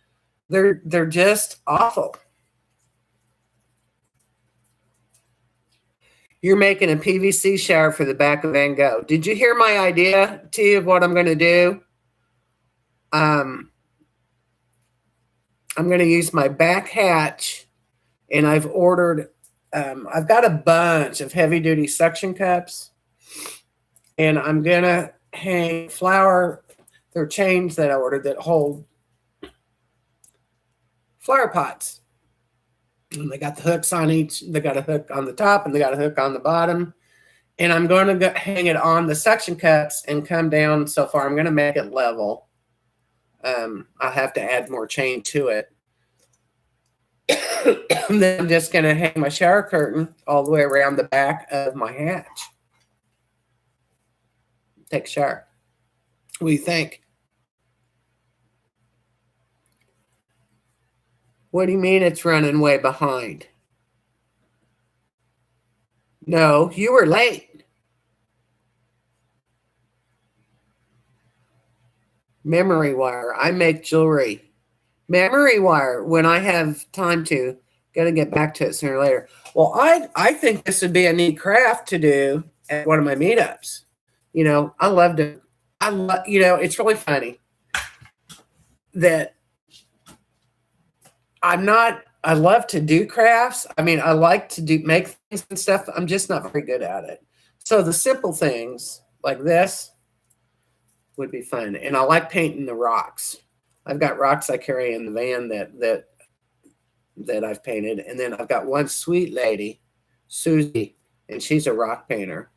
They're just awful. You're making a PVC shower for the back of Van Gogh. Did you hear my idea, T, of what I'm going to do? I'm going to use my back hatch, and I've ordered, I've got a bunch of heavy-duty suction cups, and I'm going to hang flower, they're chains that I ordered that hold flower pots. And they got the hooks on each, they got a hook on the top, and they got a hook on the bottom. And I'm going to hang it on the suction cups and come down so far. I'm going to make it level. I'll have to add more chain to it. And then I'm just going to hang my shower curtain all the way around the back of my hatch. Take a shower. What do you think? What do you mean it's running way behind? No, you were late. Memory wire. I make jewelry. Memory wire when I have time to. Gotta get back to it sooner or later. Well, I think this would be a neat craft to do at one of my meetups. You know, it's really funny that I love to do crafts. I mean, I like to make things and stuff. I'm just not very good at it. So the simple things like this would be fun. And I like painting the rocks. I've got rocks I carry in the van that I've painted. And then I've got one sweet lady, Susie, and she's a rock painter.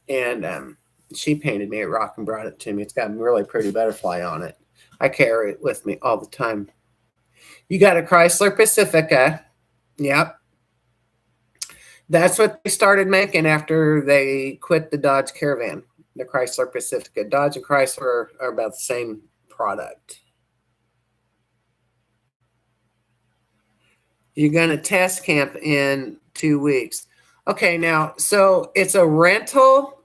And she painted me a rock and brought it to me. It's got a really pretty butterfly on it. I carry it with me all the time. You got a Chrysler Pacifica. Yep. That's what they started making after they quit the Dodge Caravan, the Chrysler Pacifica. Dodge and Chrysler are about the same product. You're going to test camp in 2 weeks. Okay, now, so it's a rental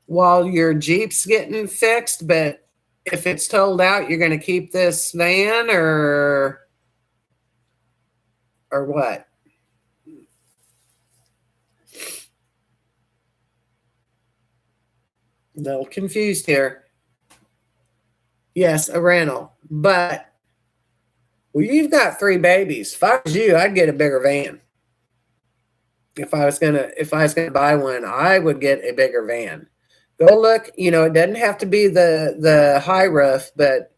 while your Jeep's getting fixed, but if it's totaled out, you're going to keep this van or what? A little confused here. Yes, a rental, but well, you've got 3 babies. If I was you, I'd get a bigger van. If I was gonna buy one, I would get a bigger van. Go look. You know, it doesn't have to be the high roof, but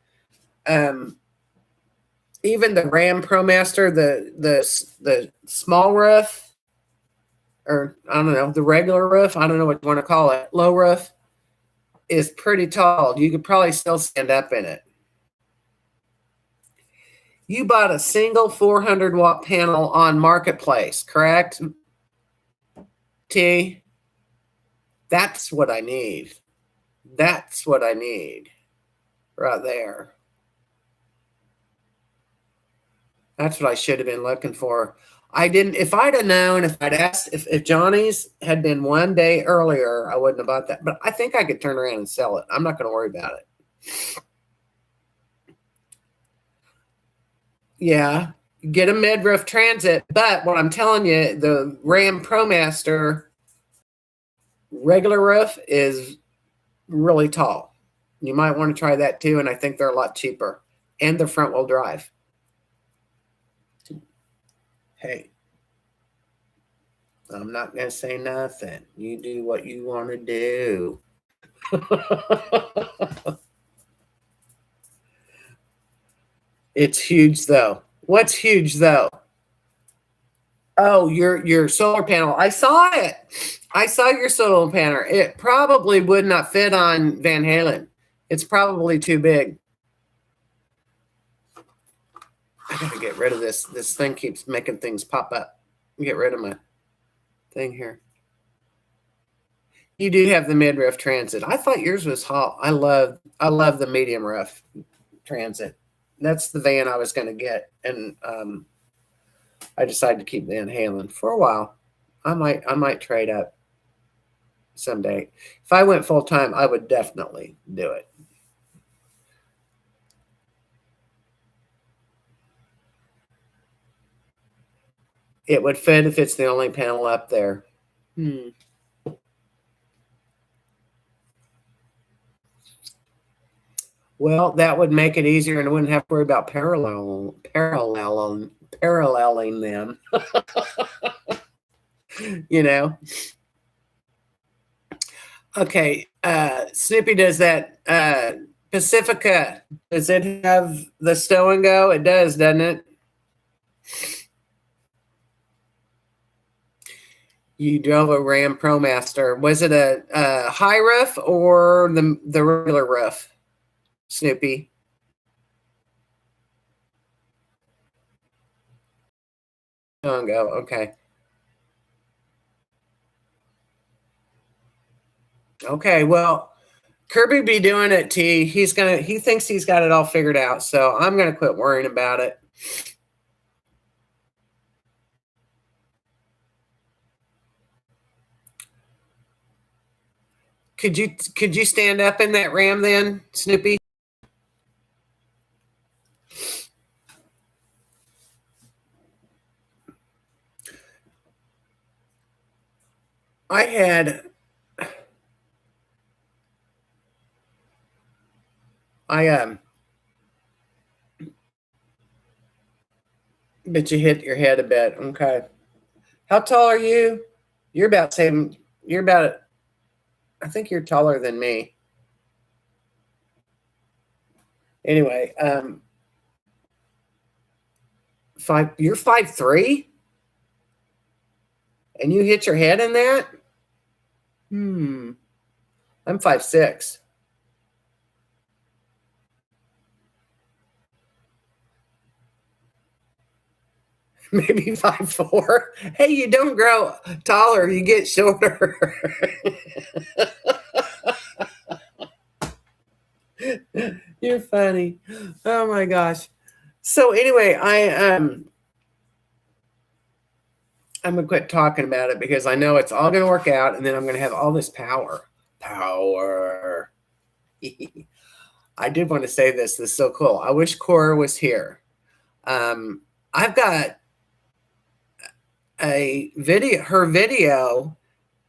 even the Ram ProMaster, the small roof, or I don't know, the regular roof. I don't know what you want to call it. Low roof is pretty tall. You could probably still stand up in it. You bought a single 400-watt panel on Marketplace, correct? T? That's what I need. That's what I need right there. That's what I should have been looking for. I didn't, if I'd have known, if I'd asked, if Johnny's had been 1 day earlier, I wouldn't have bought that. But I think I could turn around and sell it. I'm not going to worry about it. Yeah, get a mid-roof Transit. But what I'm telling you, the Ram ProMaster regular roof is really tall. You might want to try that too, and I think they're a lot cheaper. And they're front-wheel drive. Hey, I'm not going to say nothing. You do what you want to do. It's huge, though. What's huge, though? Oh, your solar panel. I saw it. I saw your solar panel. It probably would not fit on Van Halen. It's probably too big. I gotta get rid of this. This thing keeps making things pop up. Get rid of my thing here. You do have the mid-roof Transit. I thought yours was hot. I love the medium roof Transit. That's the van I was going to get, and I decided to keep Van Halen for a while. I might trade up someday. If I went full time, I would definitely do it. It would fit if it's the only panel up there. Well, that would make it easier, and I wouldn't have to worry about paralleling them. You know. Okay, Snoopy, does that Pacifica, does it have the stow and go? It does, doesn't it? You drove a Ram ProMaster. Was it a high roof or the regular roof, Snoopy? Stow and go. Okay. Okay. Well, Kirby be doing it, T. He thinks he's got it all figured out. So I'm gonna quit worrying about it. Could you stand up in that Ram then, Snoopy? But you hit your head a bit. Okay. How tall are you? You're about same. You're about. I think you're taller than me. Anyway, You're 5'3", and you hit your head in that. I'm 5'6". Maybe 5'4". Hey, you don't grow taller; you get shorter. You're funny. Oh my gosh. So anyway, I'm gonna quit talking about it because I know it's all gonna work out, and then I'm gonna have all this power. Power. I did want to say this. This is so cool. I wish Cora was here. I've got a video. Her video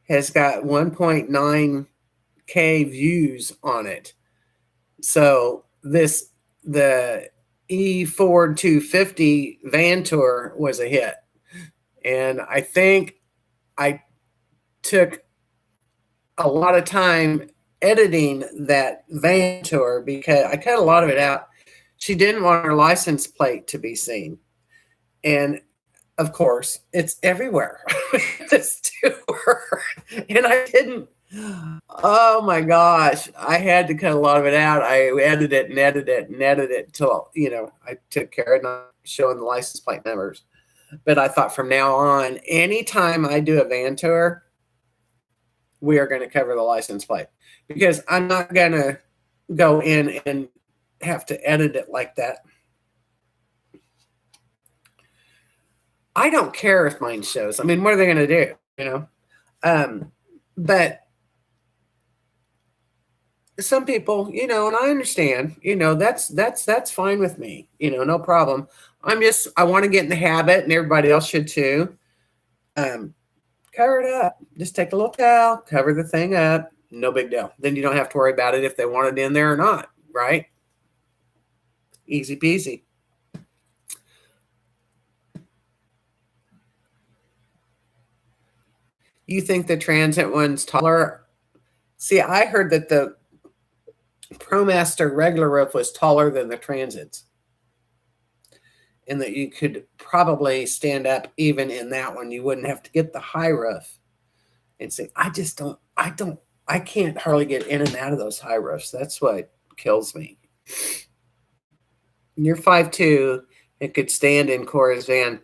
has got 1.9K views on it. So the E Ford 250 van tour was a hit. And I think I took a lot of time editing that van tour because I cut a lot of it out. She didn't want her license plate to be seen. And of course, it's everywhere. This tour. And I didn't. Oh my gosh. I had to cut a lot of it out. I edited it and edited it and edited it until, I took care of not showing the license plate numbers. But I thought from now on, anytime I do a van tour, we are going to cover the license plate because I'm not going to go in and have to edit it like that. I don't care if mine shows. I mean, what are they going to do? But some people, and I understand, that's fine with me, no problem. I want to get in the habit, and everybody else should too. Cover it up. Just take a little towel, cover the thing up. No big deal. Then you don't have to worry about it if they want it in there or not, right? Easy peasy. You think the Transit one's taller? See, I heard that the ProMaster regular roof was taller than the Transits, and that you could probably stand up even in that one. You wouldn't have to get the high roof. And say, I can't hardly get in and out of those high roofs. That's what kills me. You're 5'2", and could stand in Cora's van.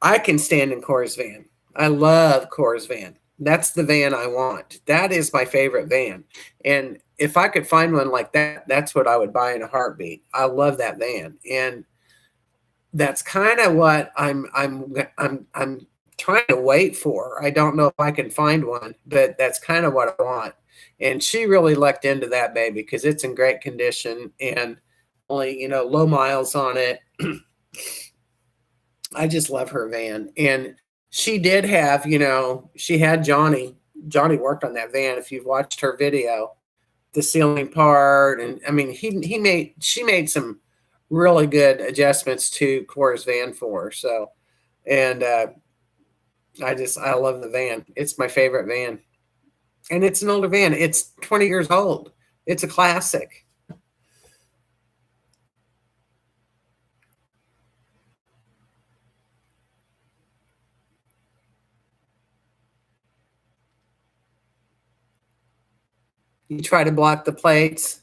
I can stand in Cora's van. I love Cora's van. That's the van I want. That is my favorite van. And if I could find one like that, that's what I would buy in a heartbeat. I love that van. And that's kind of what I'm trying to wait for. I don't know if I can find one, but that's kind of what I want. And she really lucked into that baby because it's in great condition and only, low miles on it. I just love her van. And she did have, she had Johnny. Johnny worked on that van. If you've watched her video, the ceiling part, and I mean, she made some really good adjustments to Cora's van for her. So, and I love the van. It's my favorite van, and it's an older van. It's 20 years old. It's a classic. You try to block the plates.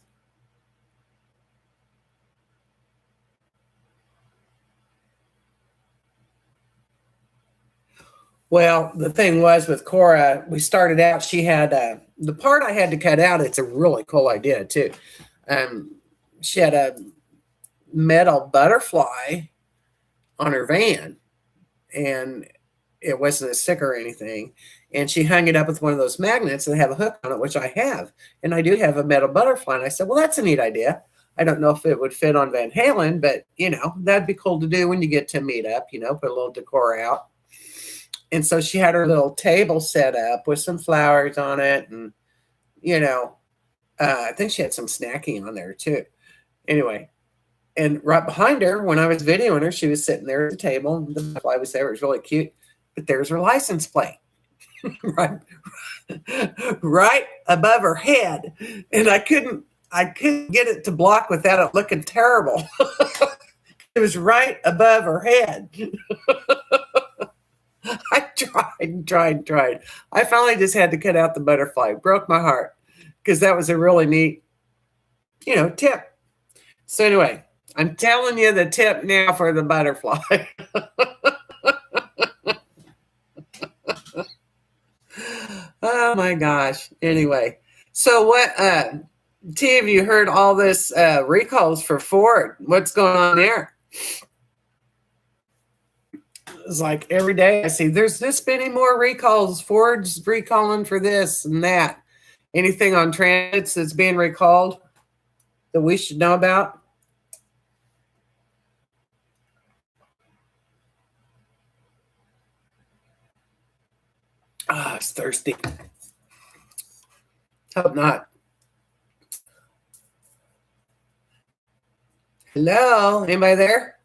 Well, the thing was with Cora, we started out, she had the part I had to cut out. It's a really cool idea, too. She had a metal butterfly on her van, and it wasn't a sticker or anything. And she hung it up with one of those magnets that have a hook on it, which I have. And I do have a metal butterfly. And I said, well, that's a neat idea. I don't know if it would fit on Van Halen, but, that'd be cool to do when you get to meet up, put a little decor out. And so she had her little table set up with some flowers on it. And, I think she had some snacking on there too. Anyway, and right behind her, when I was videoing her, she was sitting there at the table. The butterfly was there. It was really cute. But there's her license plate. right above her head. And I couldn't get it to block without it looking terrible. It was right above her head. I tried. I finally just had to cut out the butterfly. It broke my heart because that was a really neat, tip. So anyway, I'm telling you the tip now for the butterfly. Oh my gosh. Anyway, so what, T, have you heard all this recalls for Ford? What's going on there? It's like every day I see there's this many more recalls. Ford's recalling for this and that. Anything on transits that's being recalled that we should know about? It's thirsty. Hope not. Hello? Anybody there?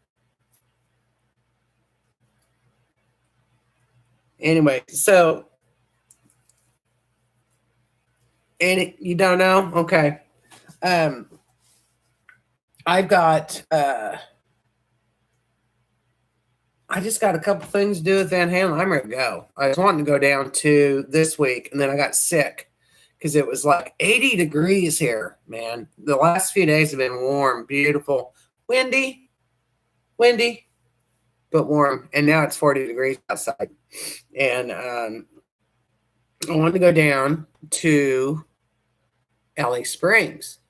Anyway, so you don't know? Okay. I've got I just got a couple things to do with Van Halen. I'm ready to go. I was wanting to go down to this week, and then I got sick because it was like 80 degrees here, man. The last few days have been warm, beautiful, windy, but warm. And now it's 40 degrees outside. And I wanted to go down to LA Springs,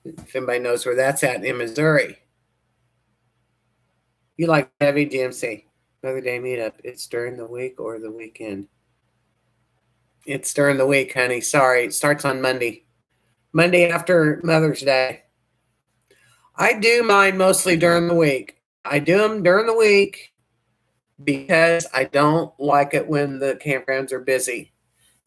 if anybody knows where that's at in Missouri. You like heavy DMC? Another day meetup. It's during the week or the weekend? It's during the week, honey. Sorry. It starts on Monday. Monday after Mother's Day. I do mine mostly during the week. I do them during the week because I don't like it when the campgrounds are busy.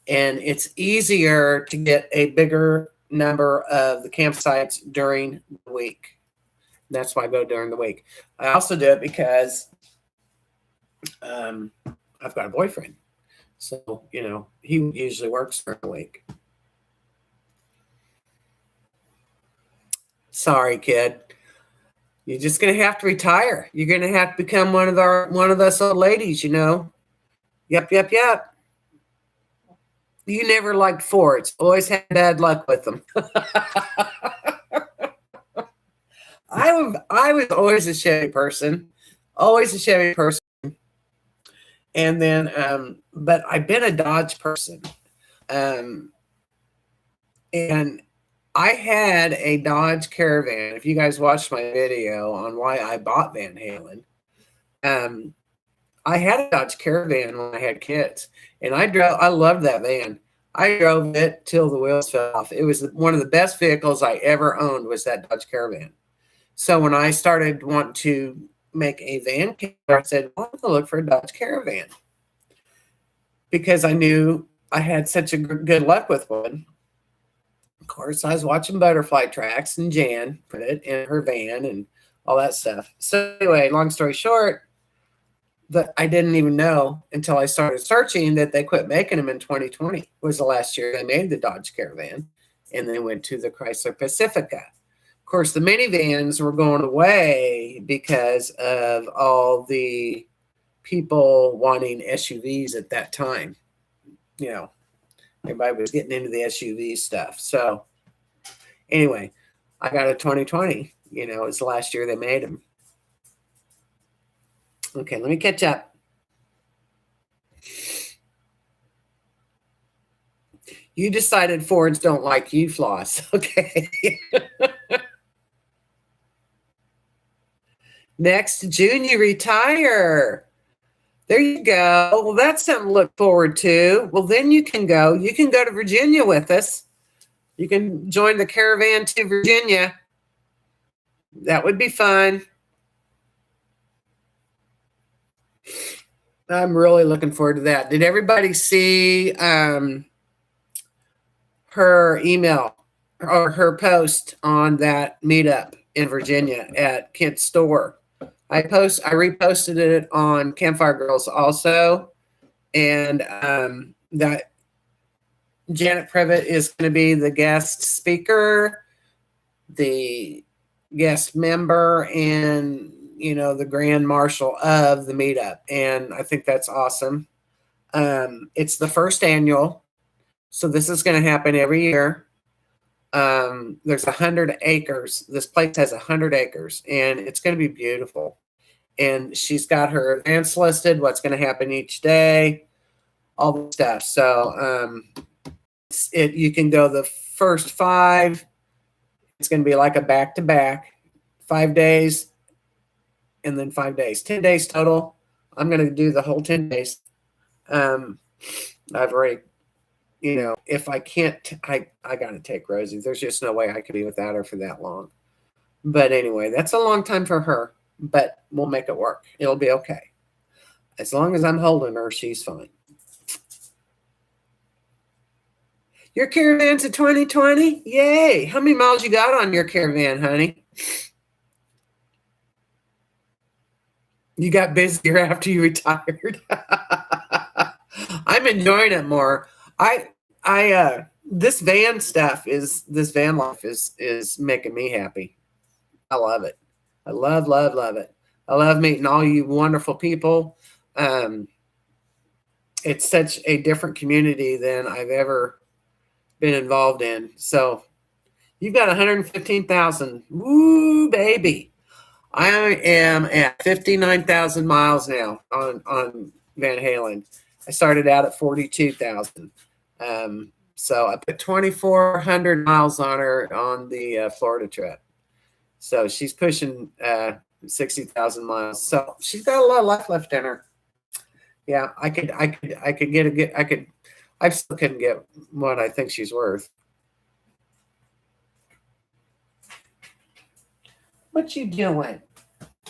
And it's easier to get a bigger number of the campsites during the week. That's why I go during the week. I also do it because I've got a boyfriend. So, he usually works during the week. Sorry, kid. You're just going to have to retire. You're going to have to become one of us old ladies, Yep. You never liked Fords. Always had bad luck with them. I was always a Chevy person. And then, but I've been a Dodge person. And I had a Dodge Caravan. If you guys watched my video on why I bought Van Halen, I had a Dodge Caravan when I had kids, and I loved that van. I drove it till the wheels fell off. It was one of the best vehicles I ever owned was that Dodge Caravan. So when I started wanting to make a van camper, I said, well, I'm going to look for a Dodge Caravan. because I knew I had such a good luck with one. Of course, I was watching butterfly tracks, and Jan put it in her van and all that stuff. So anyway, long story short, that I didn't even know until I started searching that they quit making them in 2020. Was the last year they made the Dodge Caravan, and they went to the Chrysler Pacifica. Of course, the minivans were going away because of all the people wanting SUVs at that time. You know, everybody was getting into the SUV stuff. So anyway, I got a 2020. You know, it's the last year they made them. Okay, let me catch up. You decided Fords don't like you, Floss. Okay. Next June, you retire. There you go. Well, that's something to look forward to. Well, then you can go. You can go to Virginia with us. You can join the caravan to Virginia. That would be fun. I'm really looking forward to that. Did everybody see her email or her post on that meetup in Virginia at Kent's store? I reposted it on Campfire Girls also, and that Janet Previtt is going to be the guest speaker, the guest member, and the grand marshal of the meetup, and I think that's awesome. It's the first annual, so this is going to happen every year. There's 100 acres. This place has 100 acres, and it's going to be beautiful. And she's got her events listed, what's going to happen each day, all the stuff. So you can go the first 5. It's going to be like a back-to-back, 5 days, and then 5 days, 10 days total. I'm going to do the whole 10 days. I've already, if I can't, I got to take Rosie. There's just no way I could be without her for that long. But anyway, that's a long time for her, but we'll make it work. It'll be okay. As long as I'm holding her, she's fine. Your caravan's a 2020? Yay. How many miles you got on your caravan, honey? You got busier after you retired. I'm enjoying it more. This van stuff this van life is making me happy. I love it. I love it. I love meeting all you wonderful people. It's such a different community than I've ever been involved in. So you've got 115,000. Woo, baby. I am at 59,000 miles now on Van Halen. I started out at 42,000. So I put 2,400 miles on her on the Florida trip. So she's pushing 60,000 miles. So she's got a lot of life left in her. Yeah, I still couldn't get what I think she's worth. What you doing?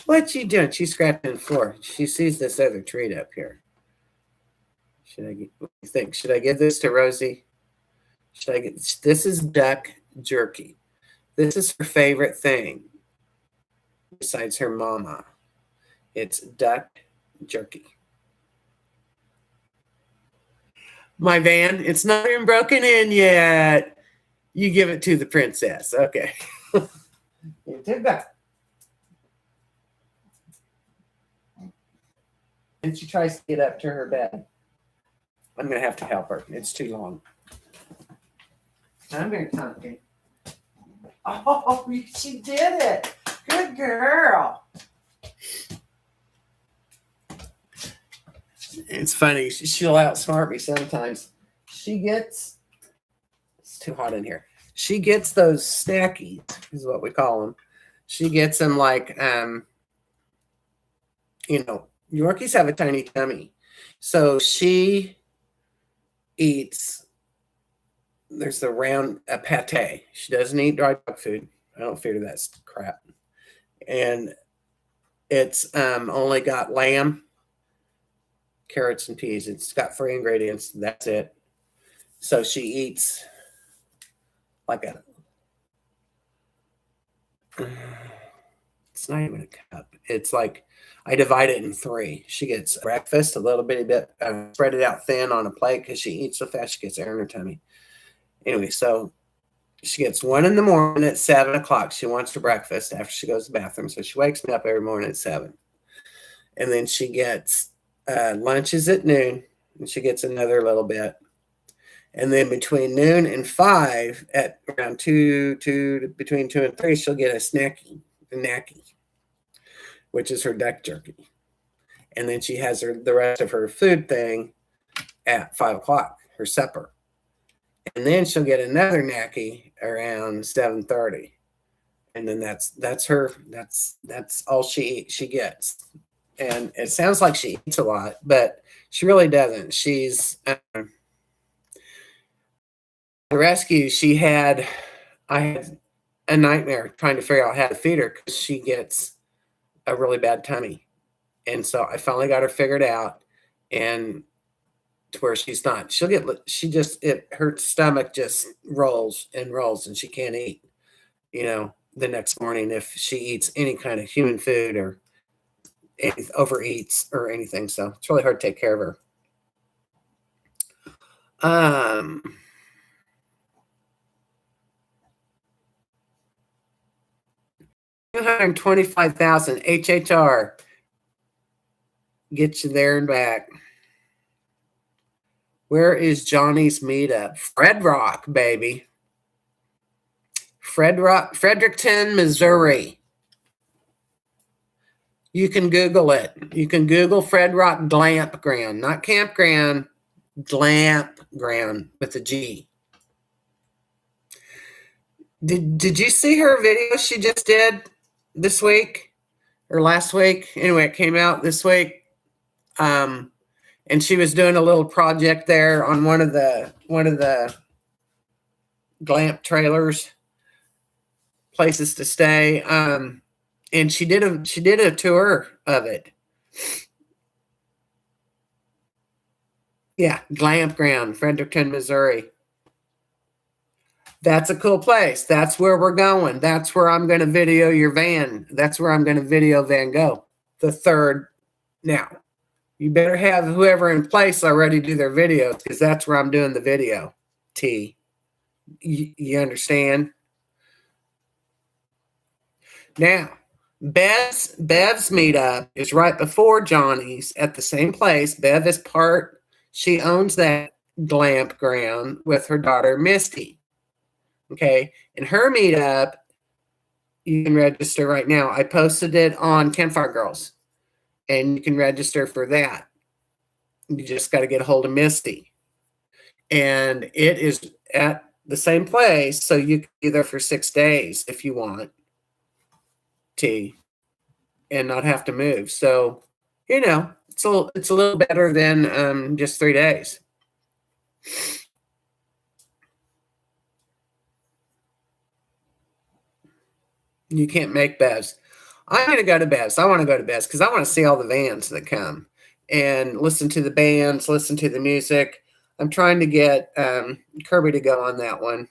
What you doing? She's scratching the floor. She sees this other treat up here. What do you think? Should I give this to Rosie? This is duck jerky. This is her favorite thing besides her mama. It's duck jerky. My van, it's not even broken in yet. You give it to the princess. Okay. You take that. And she tries to get up to her bed. I'm going to have to help her. It's too long. I'm very talking. Oh, she did it. Good girl. It's funny. She'll outsmart me sometimes. It's too hot in here. She gets those snackies, is what we call them. She gets them like, Yorkies have a tiny tummy. So she eats, there's the round pate. She doesn't eat dry dog food. I don't feed her that crap. And it's only got lamb, carrots and peas. It's got 3 ingredients. That's it. So she eats like it's not even a cup. It's like I divide it in 3. She gets breakfast, a little bitty bit, spread it out thin on a plate because she eats so fast she gets air in her tummy. Anyway, so she gets 1 in the morning at 7 o'clock. She wants her breakfast after she goes to the bathroom. So she wakes me up every morning at 7. And then she gets lunches at noon, and she gets another little bit. And then between noon and 5, at around between 2 and 3, she'll get a snacky, which is her duck jerky. And then she has the rest of her food thing at 5 o'clock, her supper. And then she'll get another nacky around 7:30. And then that's all she gets. And it sounds like she eats a lot, but she really doesn't. She's the rescue. I had a nightmare trying to figure out how to feed her because she gets a really bad tummy. And so I finally got her figured out, and to where she's not. Her stomach just rolls and rolls, and she can't eat, the next morning if she eats any kind of human food or overeats or anything. So it's really hard to take care of her. 225,000 HHR. Get you there and back. Where is Johnny's meetup? Fred Rock, baby. Fredericton, Missouri. You can Google it. You can Google Fred Rock Glamp Ground, not campground, Glamp Ground with a G. Did you see her video she just did this week or last week? Anyway, it came out this week. And she was doing a little project there on one of the glamp trailers, places to stay. And she did a tour of it. Yeah, Glamp Ground, Fredericton, Missouri. That's a cool place. That's where we're going. That's where I'm going to video your van. That's where I'm going to video Van Gogh, the third. Now, you better have whoever in place already do their videos, because that's where I'm doing the video. T. You understand? Now, Bev's meetup is right before Johnny's at the same place. Bev is she owns that Glamp Ground with her daughter, Misty. Okay. And her meetup, you can register right now. I posted it on Campfire Girls, and you can register for that. You just got to get a hold of Misty. And it is at the same place, so you can be there for 6 days if you want to, and not have to move. So, it's a little better than just 3 days. You can't make Bev's. I'm going to go to Bev's. I want to go to Bev's because I want to see all the vans that come and listen to the bands, listen to the music. I'm trying to get Kirby to go on that one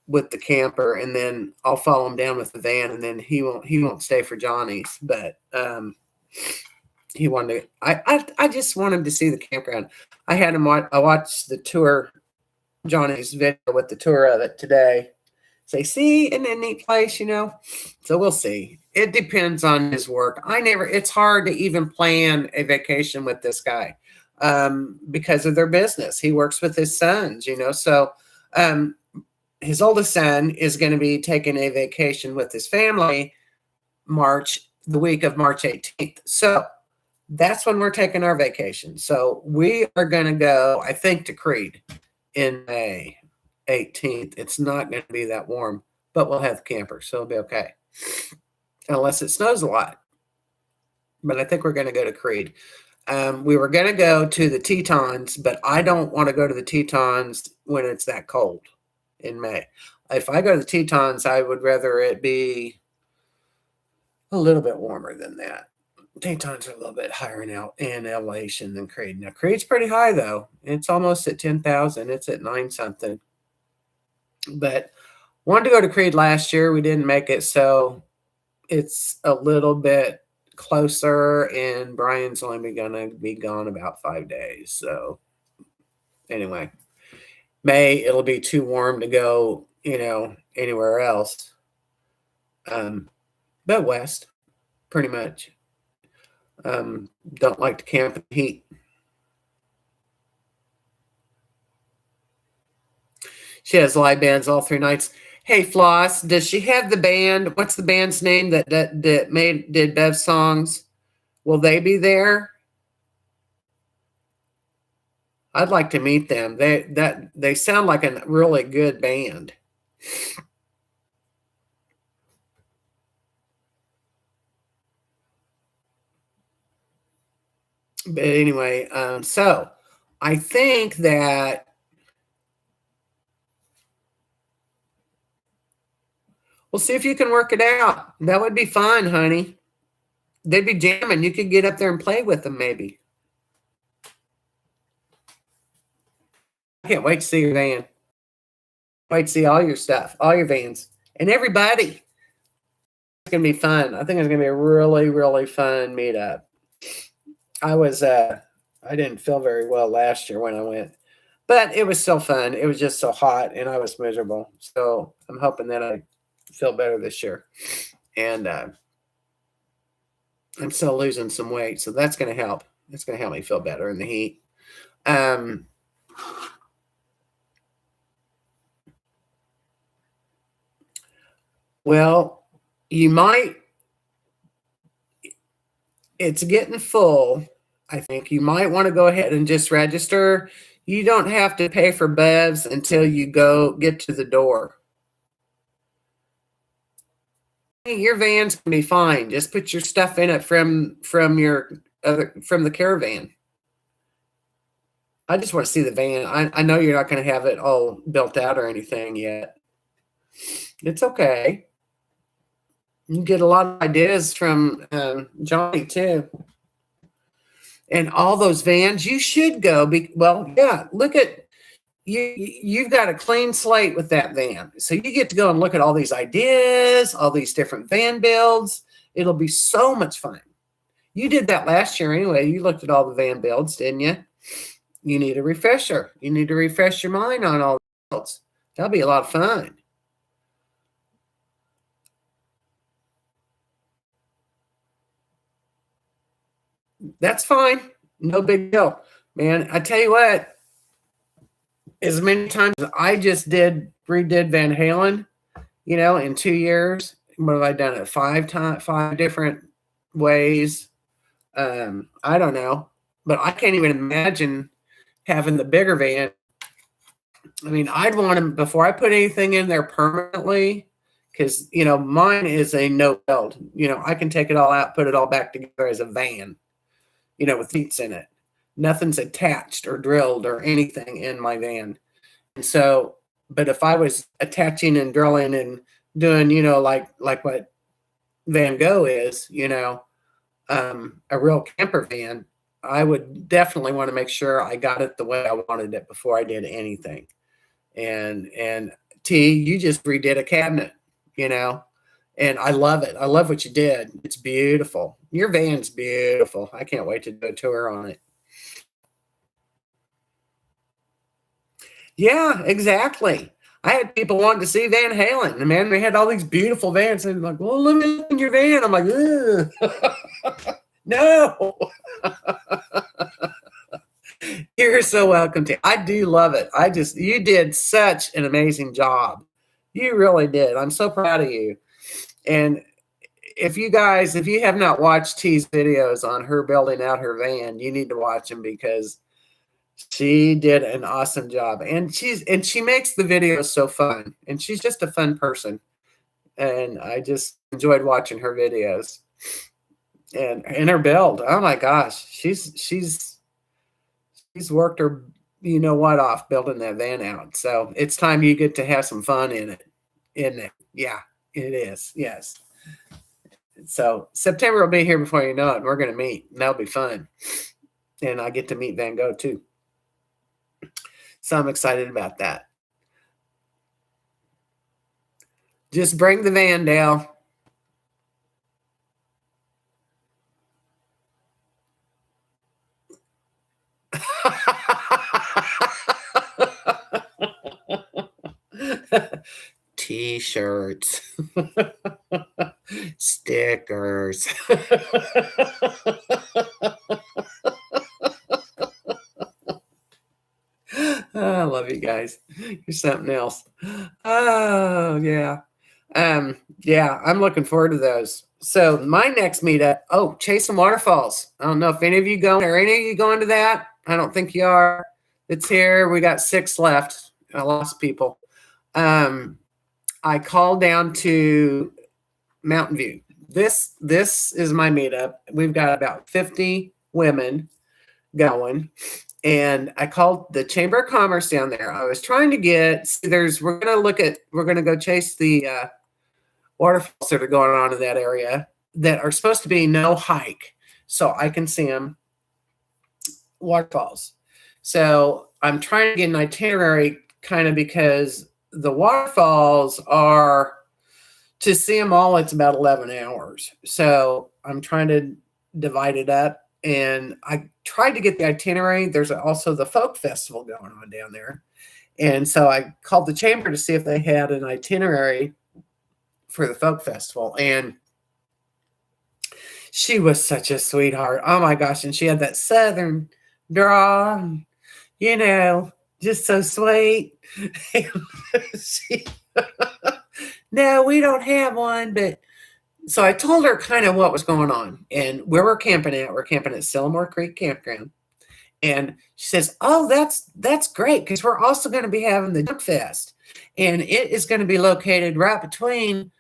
with the camper, and then I'll follow him down with the van, and then he won't stay for Johnny's, but he wanted to. I just want him to see the campground. I had him. I watched the tour, Johnny's video with the tour of it today. Say, see, isn't it a neat place, So we'll see. It depends on his work. It's hard to even plan a vacation with this guy because of their business. He works with his sons, So his oldest son is going to be taking a vacation with his family the week of March 18th. So that's when we're taking our vacation. So we are going to go, I think, to Creed in May 18th. It's not going to be that warm, but we'll have the camper, so it'll be okay. Unless it snows a lot. But I think we're going to go to Creed. We were going to go to the Tetons, but I don't want to go to the Tetons when it's that cold in May. If I go to the Tetons, I would rather it be a little bit warmer than that. Daytimes are a little bit higher in elevation than Creed. Now Creed's pretty high though. It's almost at 10,000. It's at 9 something. But wanted to go to Creed last year. We didn't make it, so it's a little bit closer. And Brian's only gonna be gone about 5 days. So anyway, May it'll be too warm to go, anywhere else. But west, pretty much. Don't like to camp in heat. She has live bands all 3 nights. Hey Floss, does she have the band? What's the band's name that did Bev songs? Will they be there? I'd like to meet them. They sound like a really good band. But anyway, so I think that we'll see if you can work it out. That would be fun, honey. They'd be jamming. You could get up there and play with them, maybe. I can't wait to see your van. Wait to see all your stuff, all your vans, and everybody. It's gonna be fun. I think it's gonna be a really, really fun meetup. I didn't feel very well last year when I went, but it was still fun. It was just so hot and I was miserable. So I'm hoping that I feel better this year. And I'm still losing some weight, so that's going to help. It's going to help me feel better in the heat. Well, you might. It's getting full. I think you might want to go ahead and just register. You don't have to pay for bevs until you get to the door. Your van's gonna be fine. Just put your stuff in it from the caravan. I just want to see the van. I know you're not going to have it all built out or anything yet. It's okay. You get a lot of ideas from Johnny too. And all those vans, you should go. Look at you. You've got a clean slate with that van. So you get to go and look at all these ideas, all these different van builds. It'll be so much fun. You did that last year anyway. You looked at all the van builds, didn't you? You need a refresher. You need to refresh your mind on all the builds. That'll be a lot of fun. That's fine. No big deal. Man, I tell you what, as many times as I just redid Van Halen, in 2 years, what have I done it 5 different ways? I don't know, but I can't even imagine having the bigger van. I mean, I'd want them before I put anything in there permanently, because mine is a no build. I can take it all out, put it all back together as a van, with seats in it. Nothing's attached or drilled or anything in my van. And so, but if I was attaching and drilling and doing, like what Van Gogh is, a real camper van, I would definitely want to make sure I got it the way I wanted it before I did anything. And T, you just redid a cabinet, and I love it. I love what you did. It's beautiful. Your van's beautiful. I can't wait to do a tour on it. Yeah, exactly. I had people wanting to see Van Halen. And man, they had all these beautiful vans. And like, well, let me look in your van. I'm like, no. You're so welcome to. I do love it. You did such an amazing job. You really did. I'm so proud of you. And if you have not watched T's videos on her building out her van, you need to watch them, because she did an awesome job. And she makes the videos so fun. And she's just a fun person. And I just enjoyed watching her videos. And her build. Oh my gosh. She's worked her off building that van out. So it's time you get to have some fun in it, isn't it? Yeah, it is. Yes. So September will be here before you know it. And we're going to meet. And that'll be fun. And I get to meet Van Gogh too. So I'm excited about that. Just bring the van, Dale. T-shirts, stickers. I love you guys. You're something else. Oh yeah. Yeah, I'm looking forward to those. So my next meetup, Chasing Waterfalls. I don't know if any of you going. Are any of you going to that? I don't think you are. It's here. We got 6 left. I lost people. I called down to Mountain View. This is my meetup. We've got about 50 women going. And I called the Chamber of Commerce down there. I was trying to get, we're going to go chase the waterfalls that are going on in that area that are supposed to be no hike. So I can see them, waterfalls. So I'm trying to get an itinerary kind of because the waterfalls are, to see them all, it's about 11 hours. So I'm trying to divide it up. And I tried to get the itinerary. There's also the folk festival going on down there. And so I called the chamber to see if they had an itinerary for the folk festival. And she was such a sweetheart. Oh my gosh. And she had that Southern drawl, just so sweet. No, we don't have one, but so I told her kind of what was going on and where we're camping at. We're camping at Sillamore Creek Campground. And she says, oh, that's great, because we're also going to be having the Junk Fest. And it is going to be located right between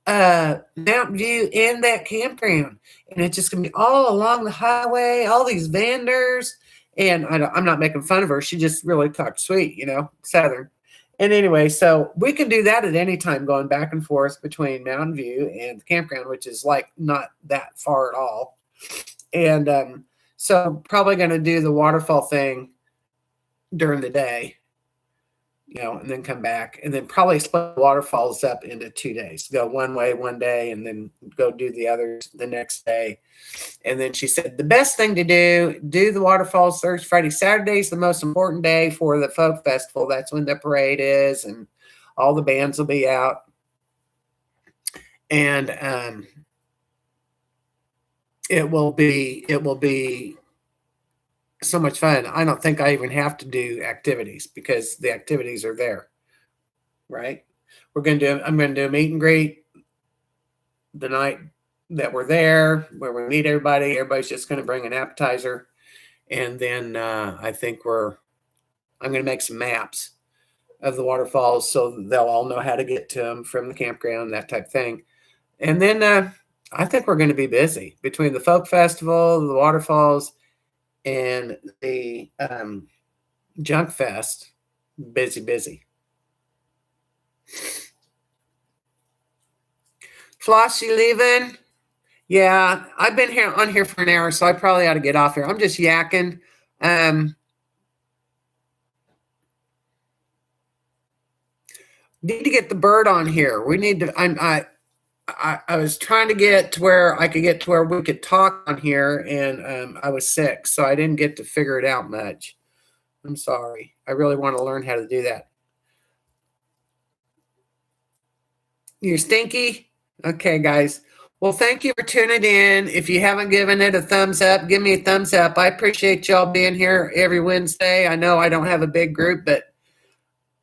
Mountain View and that campground. And it's just going to be all along the highway, all these vendors. And I'm not making fun of her. She just really talked sweet, Southern. And anyway, so we can do that at any time, going back and forth between Mountain View and the campground, which is like not that far at all. And so probably going to do the waterfall thing during the day, and then come back, and then probably split the waterfalls up into 2 days. Go one way one day, and then go do the others the next day. And then she said the best thing to do the waterfalls Thursday, Friday, Saturday is the most important day for the folk festival. That's when the parade is, and all the bands will be out. And it will be so much fun. I don't think I even have to do activities because the activities are there, right? I'm going to do a meet and greet the night that we're there, where we meet everybody. Everybody's just going to bring an appetizer. And then I think I'm going to make some maps of the waterfalls so they'll all know how to get to them from the campground, that type of thing. And then I think we're going to be busy between the folk festival, the waterfalls, and the Junk Fest. Busy. Floss, you leaving? Yeah, I've been on here for an hour, so I probably ought to get off here. I'm just yakking. Need to get the bird on here. We need to. I was trying to get to where I could get to where we could talk on here, and I was sick, so I didn't get to figure it out much. I'm sorry. I really want to learn how to do that. You're stinky? Okay, guys. Well, thank you for tuning in. If you haven't given it a thumbs up, give me a thumbs up. I appreciate y'all being here every Wednesday. I know I don't have a big group, but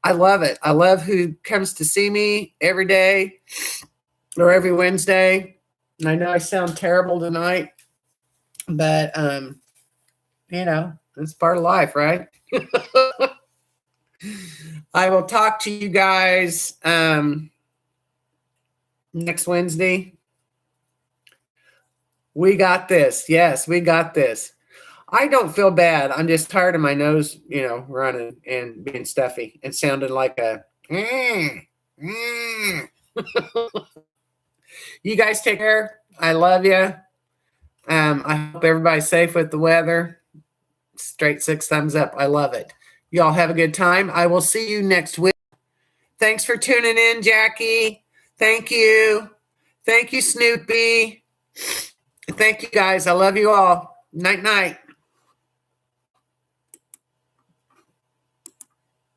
I love it. I love who comes to see me every day or every Wednesday. And I know I sound terrible tonight, but it's part of life, right? I will talk to you guys next Wednesday. We got this. Yes, we got this. I don't feel bad. I'm just tired of my nose, running and being stuffy and sounding like a. You guys take care. I love you. I hope everybody's safe with the weather. Straight 6 thumbs up. I love it. Y'all have a good time. I will see you next week. Thanks for tuning in, Jackie. Thank you. Thank you, Snoopy. Thank you, guys. I love you all. Night, night.